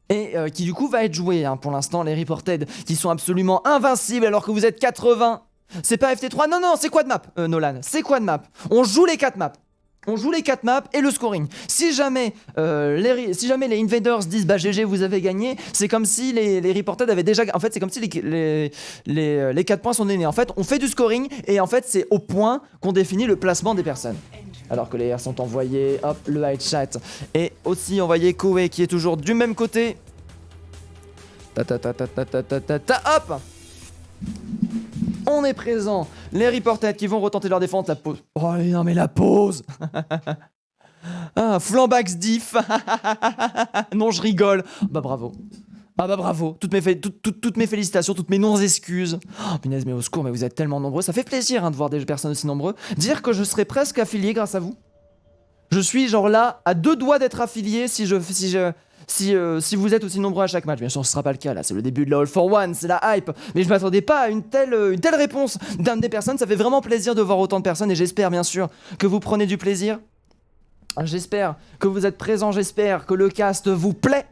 Et qui du coup va être jouée hein. Pour l'instant les Reported qui sont absolument invincibles alors que vous êtes 80. C'est pas FT3, non, c'est quad map, Nolan, c'est quad map. On joue les 4 maps. On joue les 4 maps et le scoring. Si jamais les Invaders disent bah GG vous avez gagné, c'est comme si les Reported avaient déjà... En fait c'est comme si les 4 points sont donnés. En fait on fait du scoring et en fait c'est au point qu'on définit le placement des personnes. Alors que les R sont envoyés, hop, le headshot. Et aussi envoyé Koé qui est toujours du même côté. Hop. On est présent, les Reported qui vont retenter leur défense, la pause. Oh non mais la pause. Ah, Flambax diff. Non je rigole. Bah bravo. Ah bah bravo, toutes mes félicitations, toutes mes non-excuses. Oh punaise mais au secours, mais vous êtes tellement nombreux, ça fait plaisir hein, de voir des personnes aussi nombreuses. Dire que je serais presque affilié grâce à vous. Je suis genre là, à 2 doigts d'être affilié si vous êtes aussi nombreux à chaque match. Bien sûr ce sera pas le cas là, c'est le début de la All for One, c'est la hype. Mais je m'attendais pas à une telle réponse d'un des personnes. Ça fait vraiment plaisir de voir autant de personnes et j'espère bien sûr que vous prenez du plaisir. J'espère que vous êtes présents, j'espère que le cast vous plaît.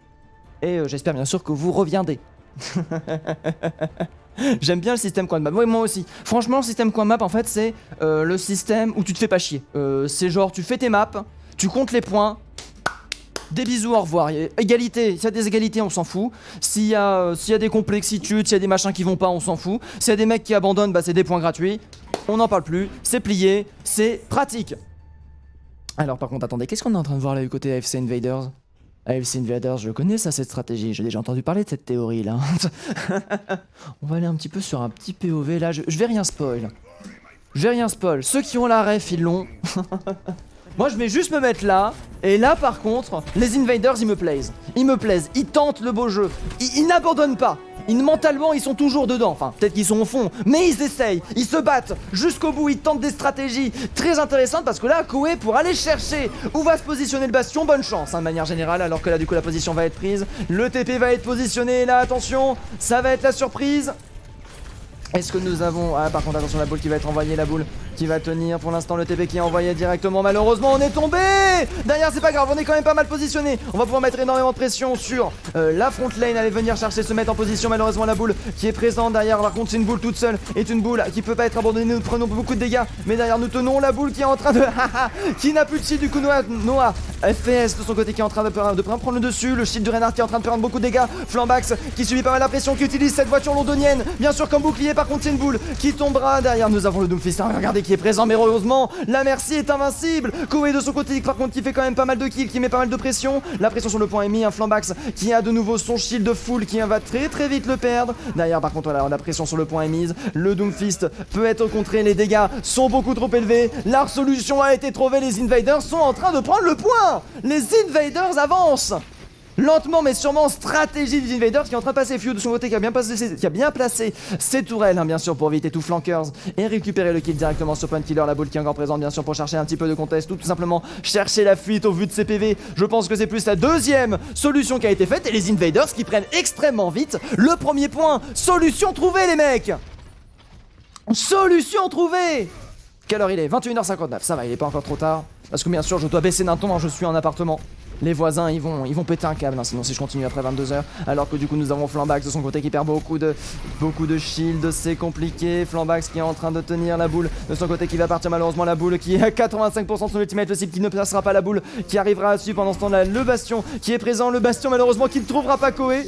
Et j'espère bien sûr que vous reviendrez. J'aime bien le système coin map. Oui, moi aussi. Franchement, le système coin map, en fait, c'est le système où tu te fais pas chier. C'est genre, tu fais tes maps, tu comptes les points. Des bisous, au revoir. Égalité, s'il y a des égalités, on s'en fout. S'il y a des complexitudes, s'il y a des machins qui vont pas, on s'en fout. S'il y a des mecs qui abandonnent, bah c'est des points gratuits. On n'en parle plus. C'est plié, c'est pratique. Alors, par contre, attendez, qu'est-ce qu'on est en train de voir là du côté AFC Invaders? AFC Invaders, je connais ça, cette stratégie. J'ai déjà entendu parler de cette théorie là. On va aller un petit peu sur un petit POV là. Je vais rien spoil. Ceux qui ont la ref, ils l'ont. Moi, je vais juste me mettre là. Et là, par contre, les Invaders, ils me plaisent. Ils tentent le beau jeu. Ils n'abandonnent pas. Mentalement, ils sont toujours dedans. Enfin, peut-être qu'ils sont au fond. Mais ils essayent. Ils se battent jusqu'au bout. Ils tentent des stratégies très intéressantes. Parce que là, Koé, pour aller chercher où va se positionner le bastion, bonne chance, hein, de manière générale. Alors que là, du coup, la position va être prise. Le TP va être positionné. Là, attention, ça va être la surprise. Est-ce que nous avons... Ah par contre attention, la boule qui va être envoyée, la boule qui va tenir. Pour l'instant le TP qui est envoyé directement. Malheureusement on est tombé. Derrière c'est pas grave, on est quand même pas mal positionné. On va pouvoir mettre énormément de pression sur la front lane. Aller venir chercher, se mettre en position. Malheureusement la boule qui est présente derrière. Par contre c'est une boule toute seule. Est une boule qui peut pas être abandonnée. Nous prenons beaucoup de dégâts. Mais derrière nous tenons la boule qui est en train de... qui n'a plus de shield du coup. Noah FPS de son côté qui est en train de prendre le dessus. Le shield du Reinhardt qui est en train de prendre beaucoup de dégâts. Flambax qui subit pas mal la pression, qui utilise cette voiture londonienne bien sûr comme bouclier. Par contre c'est une boule qui tombera. Derrière nous avons le Doomfist, regardez qui est présent, mais heureusement la Mercy est invincible. Koé de son côté par contre qui fait quand même pas mal de kills, qui met pas mal de pression. La pression sur le point est mise, un Flambax qui a de nouveau son shield full, qui va très vite le perdre. Derrière par contre voilà, la pression sur le point est mise. Le Doomfist peut être contré, les dégâts sont beaucoup trop élevés. La solution a été trouvée, les Invaders sont en train de prendre le point. Les Invaders avancent lentement mais sûrement. Stratégie des Invaders qui est en train de passer. Few de son côté qui a bien placé ses tourelles bien sûr pour éviter tout flankers et récupérer le kill directement sur Point Killer. La boule qui est encore présente bien sûr pour chercher un petit peu de contest ou tout simplement chercher la fuite au vu de ses PV. Je pense que c'est plus la deuxième solution qui a été faite et les Invaders qui prennent extrêmement vite le premier point. Solution trouvée les mecs. Solution trouvée. Quelle heure il est? 21h59, ça va, il est pas encore trop tard. Parce que bien sûr je dois baisser d'un ton, je suis en appartement. Les voisins ils vont péter un câble sinon si je continue après 22h. Alors que du coup nous avons Flambax de son côté qui perd beaucoup de shield. C'est compliqué. Flambax qui est en train de tenir la boule de son côté qui va partir. Malheureusement la boule qui est à 85% de son ultimate. Le cible qui ne placera pas la boule qui arrivera à suivre pendant ce temps là. Le bastion qui est présent. Le bastion malheureusement qui ne trouvera pas Koé.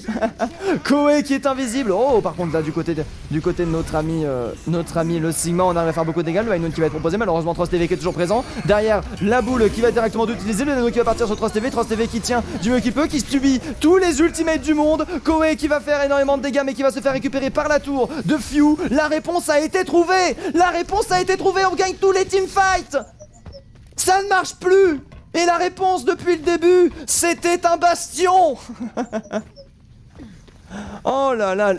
Koé qui est invisible. Oh par contre là du côté de notre ami le Sigma on arrive à faire beaucoup de dégâts. Le High qui va être proposé. Malheureusement Trost TV qui est toujours présent. Derrière la boule qui va directement d'utiliser. Le Nano qui va partir sur Trost TV. TV qui tient du mieux qu'il peut, qui subit tous les ultimates du monde. Koé qui va faire énormément de dégâts mais qui va se faire récupérer par la tour de Few. La réponse a été trouvée. On gagne tous les teamfights. Ça ne marche plus. Et la réponse depuis le début, c'était un bastion. Oh là là,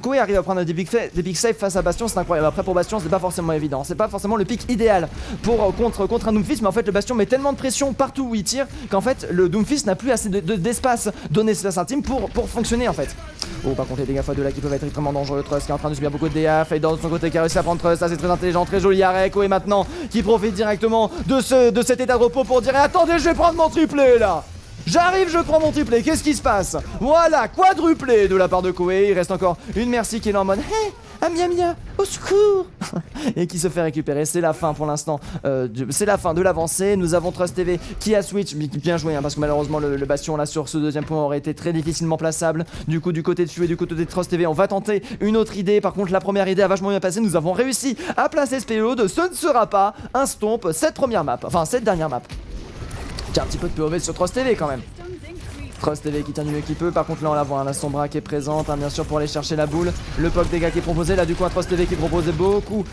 Koé arrive à prendre des big saves face à Bastion, c'est incroyable. Après pour Bastion c'est pas forcément évident, c'est pas forcément le pick idéal contre un Doomfist, mais en fait le Bastion met tellement de pression partout où il tire qu'en fait le Doomfist n'a plus assez d'espace donné à sa team pour fonctionner en fait. Oh par contre les dégâts x2 là qui peuvent être extrêmement dangereux. Trust qui est en train de subir beaucoup de dégâts, Fader de son côté qui a réussi à prendre Trust, ça c'est très intelligent, très joli arrêt. Koé maintenant qui profite directement de cet état de repos pour dire attendez je vais prendre mon triplé là. J'arrive, je prends mon triplé, qu'est-ce qui se passe? Voilà, quadruplé de la part de Koé. Il reste encore une Mercy qui est là en mode hey, Amia, au secours. Et qui se fait récupérer, c'est la fin pour l'instant, c'est la fin de l'avancée. Nous avons Trust TV qui a switch, bien joué parce que malheureusement le Bastion là sur ce deuxième point aurait été très difficilement plaçable. Du coup du côté de Few et du côté de Trust TV on va tenter une autre idée. Par contre la première idée a vachement bien passé, nous avons réussi à placer ce payload. Ce ne sera pas un stomp cette dernière map. Un petit peu de POV sur Trust TV quand même. Trust TV qui tient du mieux qu'il peut. Par contre là on la voit, la Sombra qui est présente bien sûr pour aller chercher la boule. Le POC dégâts qui est proposé là du coup un Trust TV qui proposait beaucoup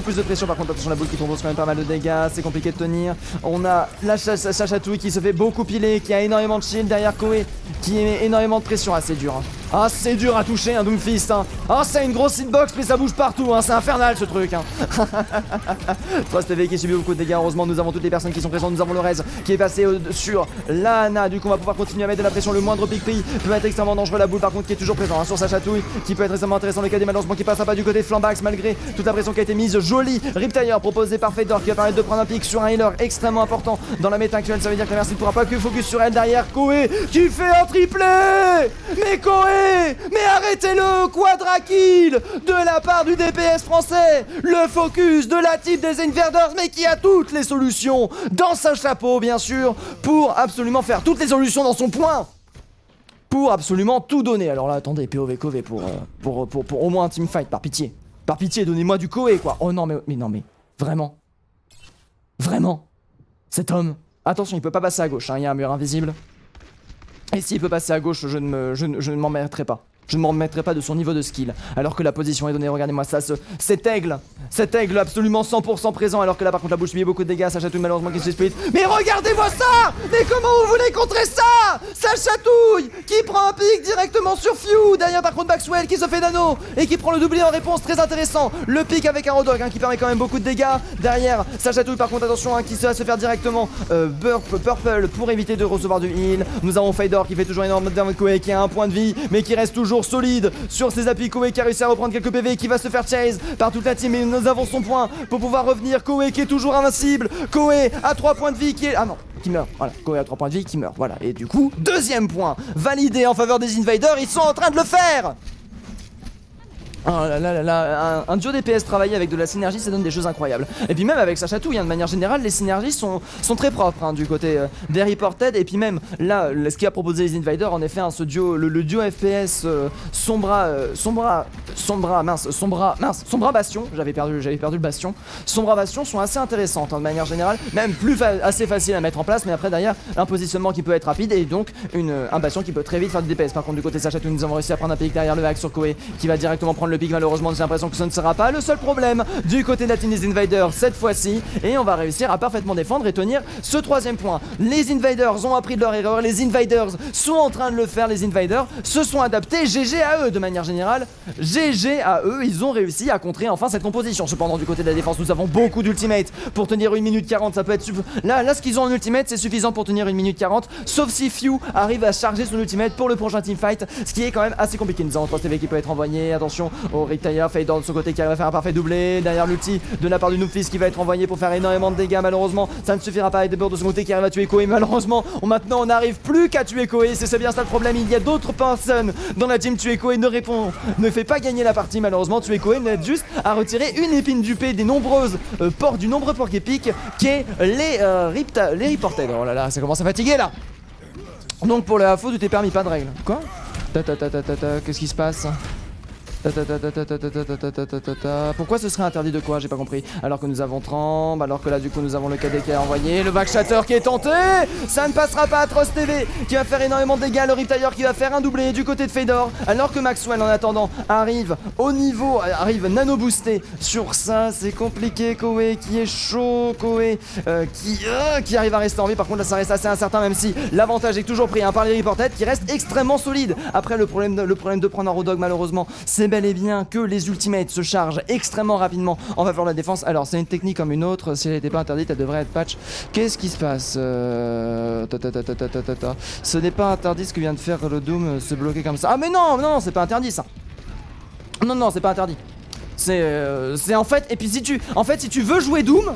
plus de pression. Par contre attention la boule qui propose quand même pas mal de dégâts. C'est compliqué de tenir. On a la Chachatouille qui se fait beaucoup piler, qui a énormément de shield derrière Koé qui met énormément de pression. C'est dur c'est dur à toucher un Doomfist c'est une grosse hitbox mais ça bouge partout c'est infernal ce truc Trust TV qui subit beaucoup de dégâts. Heureusement nous avons toutes les personnes qui sont présentes. Nous avons le Rez qui est passé sur la Ana. Du coup on va pouvoir continuer à mettre de la pression. Le moindre pick pays peut être extrêmement dangereux. La boule par contre qui est toujours présente sur sa chatouille qui peut être extrêmement intéressant. Le KD malheureusement qui passera pas du côté de Flambax malgré toute la pression qui a été mise. Joli Riptire proposé par Fader qui va permettre de prendre un pick sur un healer extrêmement important dans la méta actuelle. Ça veut dire que la Mercy ne pourra pas que focus sur elle. Derrière Koé qui fait un triplé. Mais Koé, mais arrêtez-le. Quadra kill de la part du DPS français. Le focus de la team des Invaders mais qui a toutes les solutions dans sa chapeau bien sûr pour absolument faire toutes les solutions dans son point. Pour absolument tout donner. Alors là attendez, POV Koé pour au moins un teamfight par pitié. Par pitié donnez-moi du Koé quoi. Oh non mais vraiment cet homme. Attention il peut pas passer à gauche il y a un mur invisible. Et s'il peut passer à gauche je ne m'en mettrai pas. Je ne m'en remettrai pas de son niveau de skill. Alors que la position est donnée. Regardez-moi ça, cet aigle. cet aigle absolument 100% présent, alors que là par contre la bouche lui est beaucoup de dégâts, ça chatouille malheureusement qui se split. Mais regardez-moi ça! Mais comment vous voulez contrer ça? Ça chatouille! Qui prend un pic directement sur Few. Derrière par contre Maxwell qui se fait nano et qui prend le doublé en réponse, très intéressant. Le pic avec un Rodog qui permet quand même beaucoup de dégâts. Derrière ça chatouille par contre, attention qui va se faire directement Purple pour éviter de recevoir du heal. Nous avons Fedor qui fait toujours énormément de damage, Koei qui a un point de vie mais qui reste toujours solide sur ses appuis. Koei qui a réussi à reprendre quelques PV, qui va se faire chase par toute la team, et nous avons son point pour pouvoir revenir. Koei qui est toujours invincible, Koei à 3 points de vie qui est... Ah non, qui meurt, voilà, Koei à 3 points de vie qui meurt, voilà. Et du coup, deuxième point validé en faveur des Invaders, ils sont en train de le faire. Oh là là là là, un duo DPS travaillé avec de la synergie, ça donne des choses incroyables. Et puis même avec sa chatouille, de manière générale, les synergies sont très propres du côté des Reported. Et puis même là, ce qui a proposé les Invaders, en effet, ce duo, le duo FPS Sombra Bastion, j'avais perdu le Bastion. Sombra Bastion sont assez intéressantes de manière générale, même assez facile à mettre en place, mais après derrière, un positionnement qui peut être rapide et donc un Bastion qui peut très vite faire du DPS. Par contre, du côté de sa chatouille, nous avons réussi à prendre un pic derrière le hack sur Koei qui va directement prendre le pic. Malheureusement, j'ai l'impression que ce ne sera pas le seul problème du côté de la team des Invaders cette fois-ci, et on va réussir à parfaitement défendre et tenir ce troisième point. Les Invaders ont appris de leur erreur, les Invaders sont en train de le faire, les Invaders se sont adaptés, GG à eux de manière générale, GG à eux, ils ont réussi à contrer enfin cette composition. Cependant, du côté de la défense, nous avons beaucoup d'ultimates pour tenir 1 minute 40, ça peut être là ce qu'ils ont en ultimate, c'est suffisant pour tenir 1 minute 40, sauf si Few arrive à charger son ultimate pour le prochain teamfight, ce qui est quand même assez compliqué. Nous avons 3 TV qui peut être envoyé, attention au Retire, Fedor de son côté qui arrive à faire un parfait doublé, derrière l'ulti de la part du Noobfist qui va être envoyé pour faire énormément de dégâts. Malheureusement ça ne suffira pas, et Debord de son côté qui arrive à tuer Koei. Malheureusement maintenant on n'arrive plus qu'à tuer Koei, c'est bien ça le problème, il y a d'autres personnes dans la team. Tuer Koei ne fait pas gagner la partie, malheureusement tuer Koei n'aide juste à retirer une épine du P des nombreuses du nombreux porc épique qui est les Reported. Oh là là, ça commence à fatiguer là. Donc pour le AFO tout est permis, pas de règle. Quoi? Qu'est-ce qui se passe? Pourquoi ce serait interdit de quoi? J'ai pas compris. Alors que nous avons Tramp, alors que là du coup nous avons le KD qui est envoyé, le Backshatter qui est tenté, ça ne passera pas. Atroce TV qui va faire énormément de dégâts, le Riptire qui va faire un doublé du côté de Fedor, alors que Maxwell en attendant arrive nano boosté sur ça. C'est compliqué. Koei qui est chaud, Koei qui arrive à rester en vie. Par contre là ça reste assez incertain, même si l'avantage est toujours pris par les Reported qui reste extrêmement solide. Après le problème de prendre un Rodog, malheureusement, c'est bel et bien que les ultimates se chargent extrêmement rapidement en faveur de la défense. Alors c'est une technique comme une autre, si elle n'était pas interdite elle devrait être patch. Qu'est-ce qui se passe? Ce n'est pas interdit ce que vient de faire le Doom, se bloquer comme ça. Ah mais non, c'est pas interdit ça. Non, c'est pas interdit. C'est en fait, et puis si tu veux jouer Doom,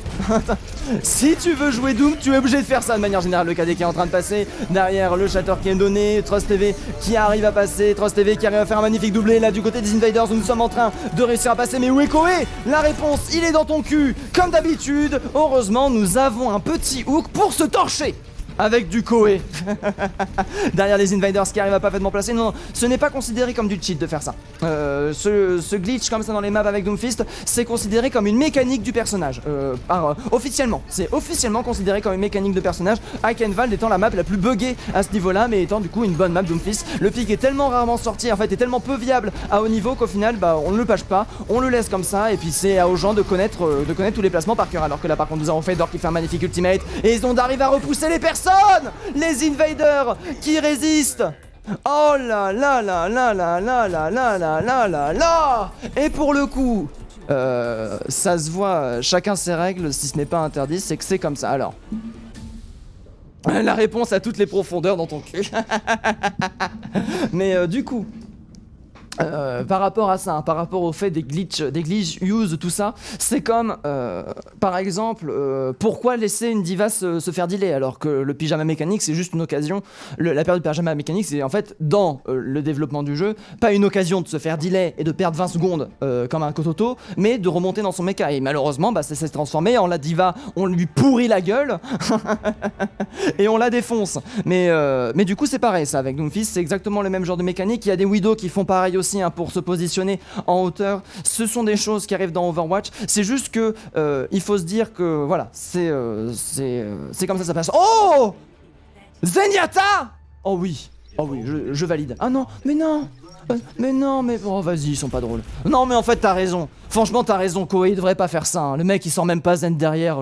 si tu veux jouer Doom, tu es obligé de faire ça de manière générale. Le KD qui est en train de passer, derrière le Shatter qui est donné, Trust TV qui arrive à passer, Trust TV qui arrive à faire un magnifique doublé. Là du côté des Invaders, nous sommes en train de réussir à passer, mais où est Koei? La réponse, il est dans ton cul, comme d'habitude. Heureusement, nous avons un petit hook pour se torcher avec du Koei. Derrière les Invaders qui arrivent à parfaitement placer. Non, ce n'est pas considéré comme du cheat de faire ça. Ce glitch comme ça dans les maps avec Doomfist, c'est considéré comme une mécanique du personnage. Officiellement, c'est officiellement considéré comme une mécanique de personnage. Eichenwald étant la map la plus buggée à ce niveau-là, mais étant du coup une bonne map Doomfist. Le pic est tellement rarement sorti, en fait, est tellement peu viable à haut niveau qu'au final, on ne le patch pas, on le laisse comme ça, et puis c'est aux gens de connaître tous les placements par cœur. Alors que là, par contre, nous avons Fedor qui fait un magnifique ultimate, et ils ont d'arriver à repousser les personnes. Les Invaders qui résistent. Oh là là là là là là là là là là là là. Et pour le coup, ça se voit, chacun ses règles, si ce n'est pas interdit, c'est que c'est comme ça. Alors, la réponse à toutes les profondeurs dans ton cul. Mais du coup, par rapport à ça, par rapport au fait des glitch use, tout ça, c'est comme, par exemple, pourquoi laisser une diva se faire dealer alors que le pyjama mécanique c'est juste une occasion. La période de pyjama mécanique c'est en fait dans le développement du jeu, pas une occasion de se faire delay et de perdre 20 secondes comme un Kototo, mais de remonter dans son mecha. Et malheureusement, ça s'est transformé en la diva, on lui pourrit la gueule et on la défonce. Mais du coup c'est pareil ça avec Doomfist, c'est exactement le même genre de mécanique. Il y a des Widow qui font pareil aussi. Pour se positionner en hauteur, ce sont des choses qui arrivent dans Overwatch. C'est juste que il faut se dire que voilà, c'est comme ça passe. Oh, Zenyatta. Oh oui, je valide. Ah non, mais non. Mais non, mais oh vas-y, ils sont pas drôles. Non mais en fait t'as raison. Franchement t'as raison, Koei devrait pas faire ça. Hein. Le mec il sort même pas zen derrière.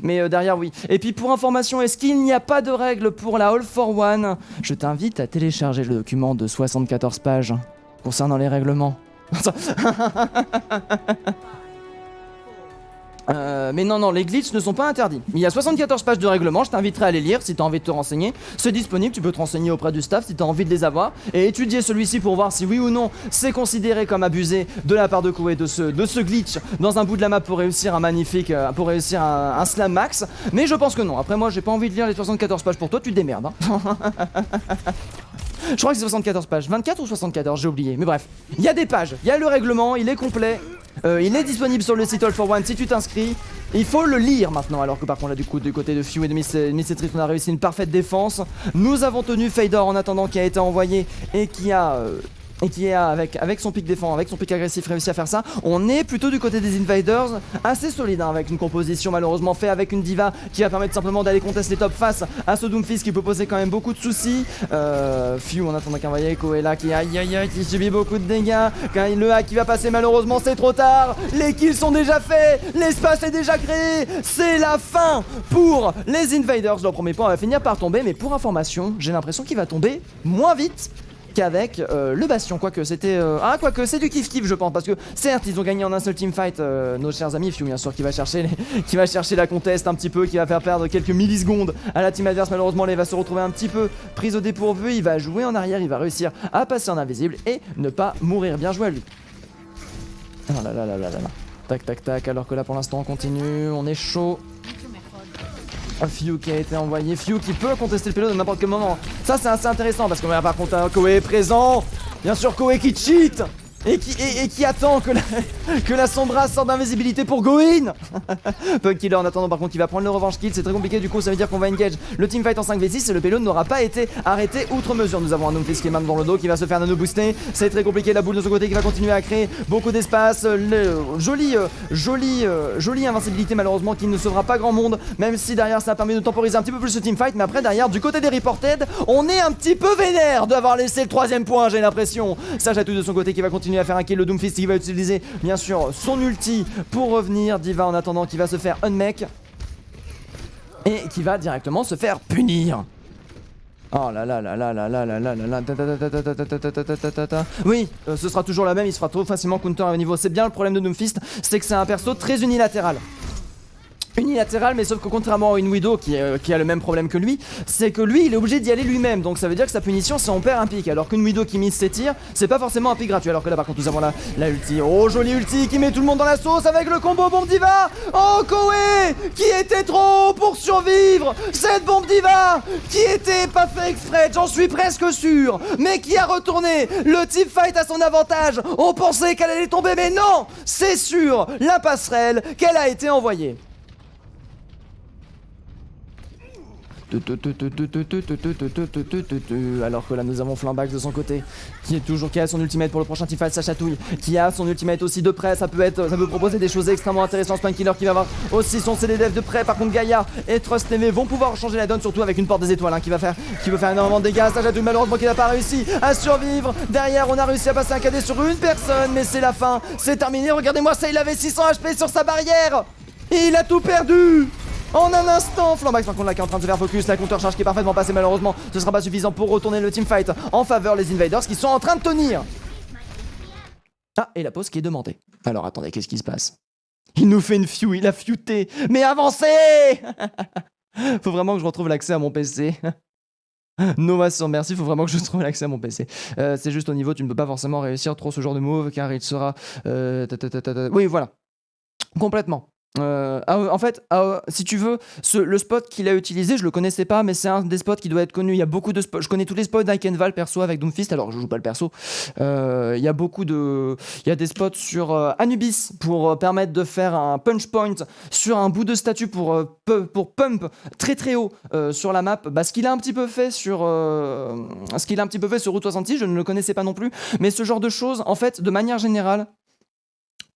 Mais derrière oui. Et puis pour information, est-ce qu'il n'y a pas de règle pour la All for One? Je t'invite à télécharger le document de 74 pages concernant les règlements. Mais non, les glitches ne sont pas interdits. Il y a 74 pages de règlement, je t'inviterai à les lire si tu as envie de te renseigner. C'est disponible, tu peux te renseigner auprès du staff si tu as envie de les avoir et étudier celui-ci pour voir si oui ou non c'est considéré comme abusé de la part de Koei de ce glitch dans un bout de la map pour réussir pour réussir un slam max. Mais je pense que non. Après moi j'ai pas envie de lire les 74 pages pour toi, tu te démerdes. Hein. Je crois que c'est 74 pages, 24 ou 74, j'ai oublié, mais bref. Il y a des pages, il y a le règlement, il est complet, il est disponible sur le site All for One si tu t'inscris. Il faut le lire maintenant, alors que par contre là du coup du côté de Few et de Missetrit on a réussi une parfaite défense. Nous avons tenu Fador en attendant qui a été envoyé et qui a avec son pic défense, avec son pic agressif réussi à faire ça. On est plutôt du côté des Invaders, assez solide hein, avec une composition malheureusement fait avec une diva qui va permettre simplement d'aller contester les top face à ce Doomfist qui peut poser quand même beaucoup de soucis. Few en attendant qu'un voyez Koei là qui qui subit beaucoup de dégâts. Quand le hack qui va passer malheureusement c'est trop tard. Les kills sont déjà faits, l'espace est déjà créé. C'est la fin pour les Invaders. Leur premier point va finir par tomber, mais pour information, j'ai l'impression qu'il va tomber moins vite qu'avec le Bastion, quoique c'était... quoique c'est du kiff-kiff je pense, parce que certes ils ont gagné en un seul teamfight, nos chers amis, Few bien sûr qui va chercher la conteste un petit peu, qui va faire perdre quelques millisecondes à la team adverse, malheureusement elle va se retrouver un petit peu prise au dépourvu, il va jouer en arrière, il va réussir à passer en invisible et ne pas mourir, bien joué à lui. Oh là là là là là là. Tac tac tac, alors que là pour l'instant on continue, on est chaud. Few qui a été envoyé, Few qui peut contester le payload à n'importe quel moment. Ça c'est assez intéressant parce qu'on va par contre Koei est présent. Bien sûr Koei qui cheat et qui attend que la Sombra sorte d'invisibilité pour go in. Pug Killer en attendant par contre qui va prendre le revanche kill, c'est très compliqué du coup ça veut dire qu'on va engage le teamfight en 5v6 et le payload n'aura pas été arrêté outre mesure. Nous avons un Doomfist qui est même dans le dos qui va se faire nano booster, c'est très compliqué, la boule de son côté qui va continuer à créer beaucoup d'espace, jolie invincibilité malheureusement qui ne sauvera pas grand monde, même si derrière ça a permis de temporiser un petit peu plus ce teamfight, mais après derrière du côté des Reported on est un petit peu vénère d'avoir laissé le troisième point, j'ai l'impression. Sage à tout de son côté qui va continuer à faire un kill, le Doomfist qui va utiliser bien sûr son ulti pour revenir, Diva en attendant qui va se faire unmake et qui va directement se faire punir. Oh là là là là là là là là là là. Oui, ce sera toujours la même, il se fera trop facilement counter à haut niveau. C'est bien le problème de Doomfist, c'est que c'est un perso très unilatéral. Mais sauf que contrairement à une Widow qui a le même problème que lui, c'est que lui il est obligé d'y aller lui-même, donc ça veut dire que sa punition c'est on perd un pic, alors qu'une Widow qui mise ses tirs c'est pas forcément un pic gratuit, alors que là par contre nous avons la ulti, oh jolie ulti qui met tout le monde dans la sauce avec le combo bombe diva. Oh Koei qui était trop haut pour survivre, cette bombe diva qui était pas fait exprès, j'en suis presque sûr, mais qui a retourné le teamfight à son avantage. On pensait qu'elle allait tomber mais non, c'est sûr, la passerelle qu'elle a été envoyée. Alors que là nous avons Flambax de son côté qui a son ultimate pour le prochain teamfight, sa chatouille qui a son ultimate aussi de près, ça peut proposer des choses extrêmement intéressantes. Spine qui va avoir aussi son CDDF de près, par contre Gaïa et Trust TV vont pouvoir changer la donne, surtout avec une porte des étoiles qui veut faire énormément de dégâts. Sa chatouille malheureusement qui n'a pas réussi à survivre, derrière on a réussi à passer un KD sur une personne, mais c'est la fin, c'est terminé. Regardez-moi ça, il avait 600 HP sur sa barrière et il a tout perdu en un instant. Flambax par contre là qui est en train de se faire focus, la counter charge qui est parfaitement passée, malheureusement ce sera pas suffisant pour retourner le teamfight en faveur des Invaders qui sont en train de tenir. Ah, et la pause qui est demandée. Alors attendez, qu'est-ce qui se passe? Il nous fait une few, il a fewté. Mais avancez. Faut vraiment que je retrouve l'accès à mon PC. Nova sur merci, faut vraiment que je trouve l'accès à mon PC. C'est juste au niveau, tu ne peux pas forcément réussir trop ce genre de move car il sera... Oui voilà, complètement. En fait, si tu veux, le spot qu'il a utilisé, je le connaissais pas, mais c'est un des spots qui doit être connu. Il y a beaucoup de spots. Je connais tous les spots d'Ikenval perso avec Doomfist, alors je joue pas le perso. Il y a des spots sur Anubis pour permettre de faire un punch point sur un bout de statue pour pump très très haut sur la map. Ce qu'il a un petit peu fait sur Route 66, je ne le connaissais pas non plus. Mais ce genre de choses, en fait, de manière générale,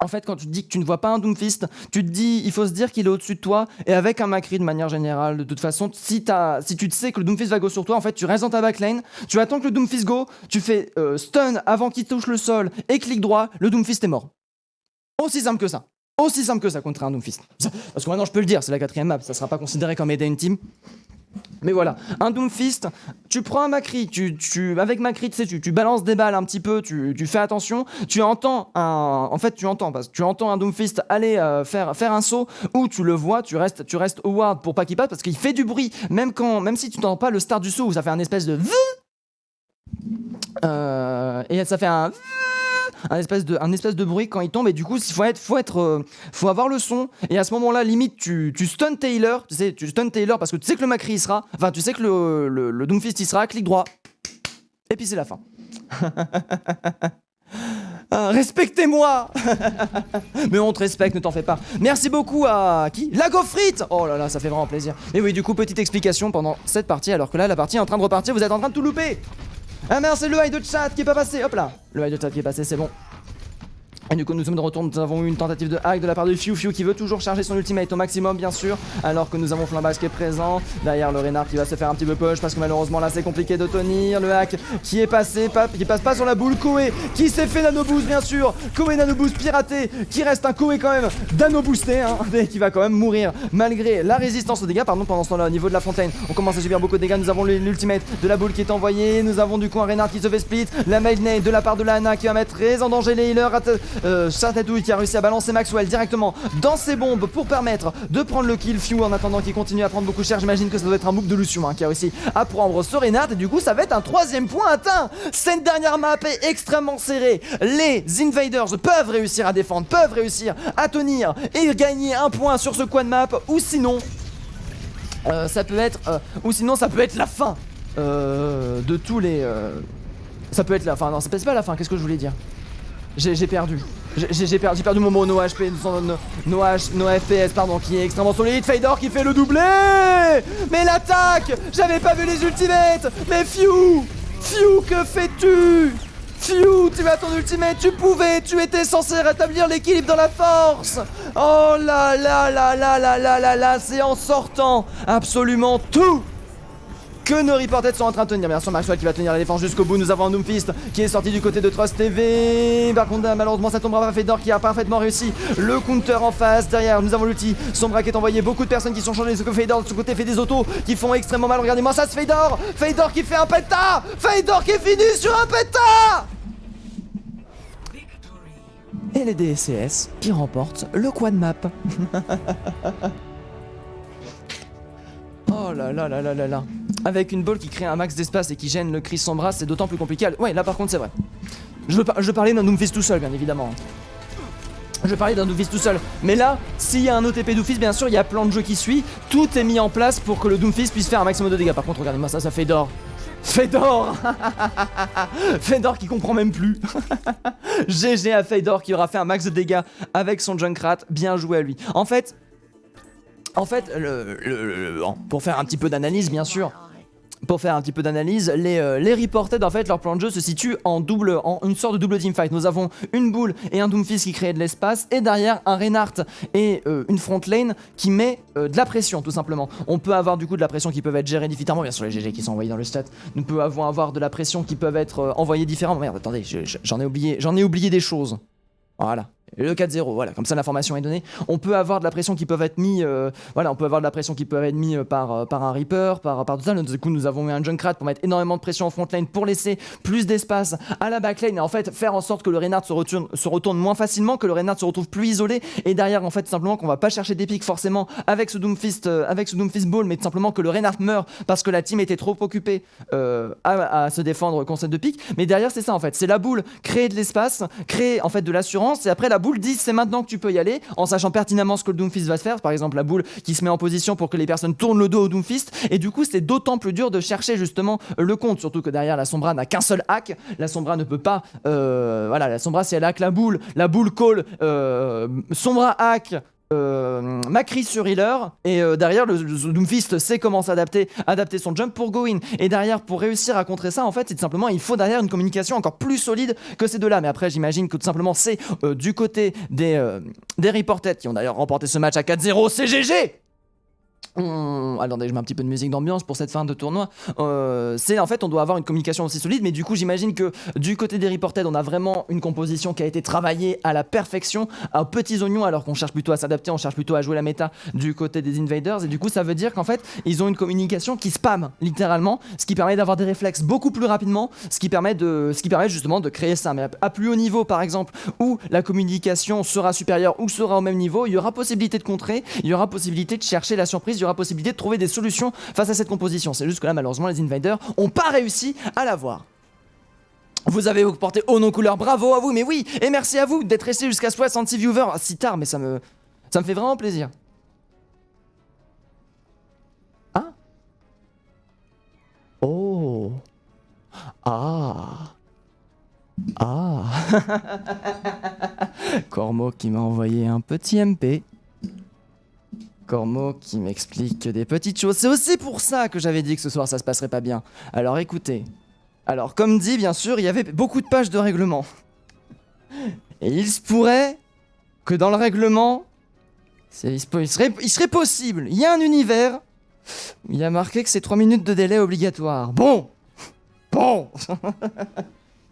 En fait, quand tu te dis que tu ne vois pas un Doomfist, tu te dis, il faut se dire qu'il est au-dessus de toi, et avec un Macri de manière générale, de toute façon, si tu te sais que le Doomfist va go sur toi, en fait, tu restes dans ta backline, tu attends que le Doomfist go, tu fais stun avant qu'il touche le sol, et clic droit, le Doomfist est mort. Aussi simple que ça. Aussi simple que ça contre un Doomfist. Parce que maintenant, je peux le dire, c'est la 4ème map, ça sera pas considéré comme aider une team. Mais voilà, un Doomfist, tu prends un Macri, avec Macri, tu balances des balles un petit peu, tu fais attention, tu entends un Doomfist aller faire un saut, ou tu le vois, tu restes au ward pour pas qu'il passe, parce qu'il fait du bruit, même si tu n'entends pas le start du saut, où ça fait un espèce de et ça fait un espèce de bruit quand il tombe, et du coup faut avoir le son, et à ce moment là limite tu stun Taylor, tu stun Taylor parce que tu sais que le Macri il sera, enfin tu sais que le Doomfist il sera, clic droit et puis c'est la fin. Respectez-moi. Mais on te respecte, ne t'en fais pas. Merci beaucoup à qui? La Gaufrite. Oh là là, ça fait vraiment plaisir. Et oui, du coup, petite explication pendant cette partie, alors que là la partie est en train de repartir, vous êtes en train de tout louper. Ah merde, c'est le high de chat qui est pas passé. Hop là, le high de chat qui est passé, c'est bon. Et du coup nous sommes de retour, nous avons eu une tentative de hack de la part de Fiu qui veut toujours charger son ultimate au maximum bien sûr, alors que nous avons Flambax qui est présent, derrière le Reinhardt qui va se faire un petit peu push parce que malheureusement là c'est compliqué de tenir, le hack qui est passé, qui passe pas sur la boule, Koé qui s'est fait nano boost bien sûr, Koé nano boost piraté, qui reste un Koé quand même nano boosté, hein, et qui va quand même mourir malgré la résistance aux dégâts, pardon, pendant ce temps là au niveau de la fontaine, on commence à subir beaucoup de dégâts, nous avons l'ultimate de la boule qui est envoyée, nous avons du coup un Reinhardt qui se fait split, la mail nade de la part de la Ana qui va mettre très en danger les healers, Sartatouille qui a réussi à balancer Maxwell directement dans ses bombes pour permettre de prendre le kill. Few en attendant qui continue à prendre beaucoup cher, j'imagine que ça doit être un move de Lucian qui a réussi à prendre ce Reinhardt, et du coup ça va être un 3ème point atteint. Cette dernière map est extrêmement serrée, les Invaders peuvent réussir à défendre, peuvent réussir à tenir et gagner un point sur ce quad map, ou sinon ça peut être la fin de tous les ça peut être la fin, non c'est pas la fin, qu'est-ce que je voulais dire? J'ai perdu mon mot, no HP, no FPS, pardon, qui est extrêmement solide. Fedor qui fait le doublé. Mais l'attaque, j'avais pas vu les ultimates. Mais Few, que fais-tu? Few, tu as ton ultimate, tu étais censé rétablir l'équilibre dans la force. Oh là là là là là là là là, c'est en sortant absolument tout que nos reporters sont en train de tenir. Bien sûr, Maxwell qui va tenir la défense jusqu'au bout. Nous avons un Doomfist qui est sorti du côté de Trust TV. Par contre, malheureusement, ça tombera pas. Fedor qui a parfaitement réussi le counter en face. Derrière, nous avons l'ulti. Sombra qui est envoyé. Beaucoup de personnes qui sont changées. Ce que Fedor de ce côté fait des autos qui font extrêmement mal. Regardez-moi ça, c'est Fedor. Fedor qui fait un péta. Fedor qui finit sur un péta. Et les DSCS qui remportent le quad map. Oh là là là là là là. Avec une ball qui crée un max d'espace et qui gêne le Chris Sombra, c'est d'autant plus compliqué. Ouais, là par contre c'est vrai. Je parlais d'un Doomfist tout seul, bien évidemment. Je parlais d'un Doomfist tout seul. Mais là, s'il y a un OTP Doomfist, bien sûr, il y a plein de jeux qui suit. Tout est mis en place pour que le Doomfist puisse faire un maximum de dégâts. Par contre, regardez-moi ça, ça fait d'or. Fedor. Fedor qui comprend même plus. GG à Fedor qui aura fait un max de dégâts avec son Junkrat. Bien joué à lui. En fait, pour faire un petit peu d'analyse, bien sûr. Pour faire un petit peu d'analyse, les reported, en fait, leur plan de jeu se situe en une sorte de double teamfight. Nous avons une boule et un Doomfist qui créent de l'espace, et derrière un Reinhardt et une front lane qui met de la pression, tout simplement. On peut avoir du coup de la pression qui peuvent être gérée différemment, bien sûr les GG qui sont envoyés dans le stat. Nous pouvons avoir de la pression qui peuvent être envoyées différemment. Merde, attendez, j'en ai oublié des choses. Voilà. Le 4-0, voilà, comme ça l'information est donnée. On peut avoir de la pression qui peuvent être mis, par un Reaper, par tout ça. Du coup, nous avons mis un Junkrat pour mettre énormément de pression en frontline, pour laisser plus d'espace à la backline et en fait faire en sorte que le Reinhardt se retourne moins facilement, que le Reinhardt se retrouve plus isolé, et derrière en fait simplement qu'on va pas chercher des pics forcément avec ce Doomfist Ball, mais tout simplement que le Reinhardt meurt parce que la team était trop occupée à se défendre contre cette de pics. Mais derrière c'est ça en fait, c'est la boule, créer de l'espace, créer en fait de l'assurance, et après la boule dit c'est maintenant que tu peux y aller, en sachant pertinemment ce que le Doomfist va se faire. Par exemple la boule qui se met en position pour que les personnes tournent le dos au Doomfist, et du coup c'est d'autant plus dur de chercher justement le compte, surtout que derrière la Sombra n'a qu'un seul hack. La Sombra ne peut pas la Sombra, si elle hack la boule call Sombra hack Macri sur healer et derrière le Doomfist sait comment s'adapter, adapter son jump pour go in, et derrière pour réussir à contrer ça en fait c'est tout simplement il faut derrière une communication encore plus solide que ces deux là, mais après j'imagine que tout simplement c'est du côté des Reported qui ont d'ailleurs remporté ce match à 4-0, c'est GG. Attendez, je mets un petit peu de musique d'ambiance pour cette fin de tournoi. C'est en fait, on doit avoir une communication aussi solide, mais du coup, j'imagine que du côté des Reported, on a vraiment une composition qui a été travaillée à la perfection, à petits oignons, alors qu'on cherche plutôt à s'adapter, on cherche plutôt à jouer la méta du côté des Invaders, et du coup, ça veut dire qu'en fait, ils ont une communication qui spam littéralement, ce qui permet d'avoir des réflexes beaucoup plus rapidement, ce qui permet justement de créer ça. Mais à plus haut niveau, par exemple, où la communication sera supérieure ou sera au même niveau, il y aura possibilité de contrer, il y aura possibilité de chercher la surprise, il y aura possibilité de trouver des solutions face à cette composition. C'est juste que là, malheureusement, les Invaders ont pas réussi à l'avoir. Vous avez porté haut nos couleurs, bravo à vous, mais oui, et merci à vous d'être resté jusqu'à 66 viewers si tard, mais ça me fait vraiment plaisir. Ah. Oh. Ah. Ah. Cormo qui m'a envoyé un petit MP. Cormo qui m'explique des petites choses. C'est aussi pour ça que j'avais dit que ce soir ça se passerait pas bien. Alors écoutez. Alors comme dit, bien sûr, il y avait beaucoup de pages de règlement. Et il se pourrait que dans le règlement, il serait possible. Il y a un univers où il y a marqué que c'est 3 minutes de délai obligatoire. Bon.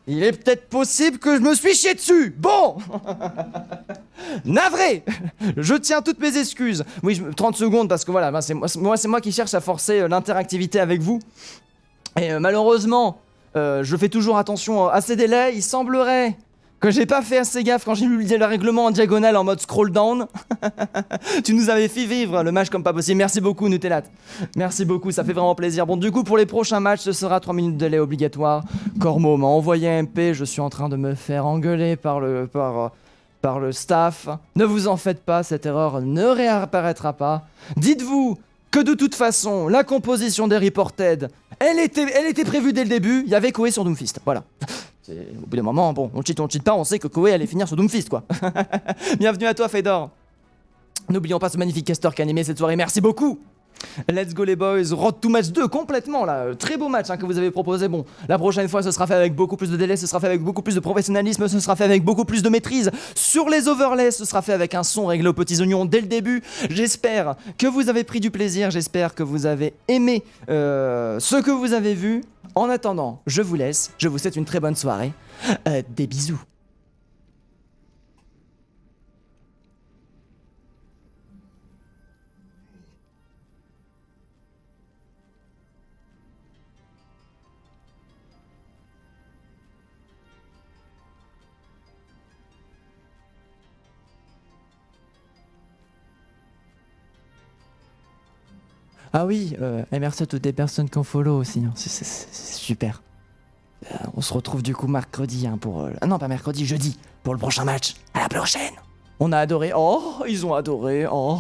Il est peut-être possible que je me suis chié dessus. Bon. Navré. Je tiens toutes mes excuses. Oui, 30 secondes parce que voilà, c'est moi qui cherche à forcer l'interactivité avec vous. Et malheureusement, je fais toujours attention à ces délais. Il semblerait que j'ai pas fait assez gaffe quand j'ai lu le règlement en diagonale en mode scroll down. Tu nous avais fait vivre le match comme pas possible. Merci beaucoup Nutellat. Merci beaucoup, ça fait vraiment plaisir. Bon, du coup pour les prochains matchs, ce sera 3 minutes de délai obligatoire. Cormo m'a envoyé un MP, je suis en train de me faire engueuler par le staff. Ne vous en faites pas, cette erreur ne réapparaîtra pas. Dites-vous que de toute façon, la composition des Reported, elle était prévue dès le début. Il y avait Koé sur Doomfist, voilà. Au bout d'un moment, bon, on cheat pas, on sait que Koé allait finir sur Doomfist, quoi. Bienvenue à toi, Fedor. N'oublions pas ce magnifique caster qui a animé cette soirée, merci beaucoup. Let's go les boys, Road to Match 2 complètement là, très beau match que vous avez proposé. Bon, la prochaine fois ce sera fait avec beaucoup plus de délai, ce sera fait avec beaucoup plus de professionnalisme, ce sera fait avec beaucoup plus de maîtrise. Sur les overlays, ce sera fait avec un son réglé aux petits oignons dès le début. J'espère que vous avez pris du plaisir, j'espère que vous avez aimé ce que vous avez vu. En attendant, je vous laisse, je vous souhaite une très bonne soirée. Des bisous. Ah oui, et merci à toutes les personnes qui ont follow aussi, hein. C'est super. On se retrouve du coup mercredi pour... Ah non, pas mercredi, jeudi, pour le prochain match. À la prochaine. On a adoré. Oh, ils ont adoré. Oh.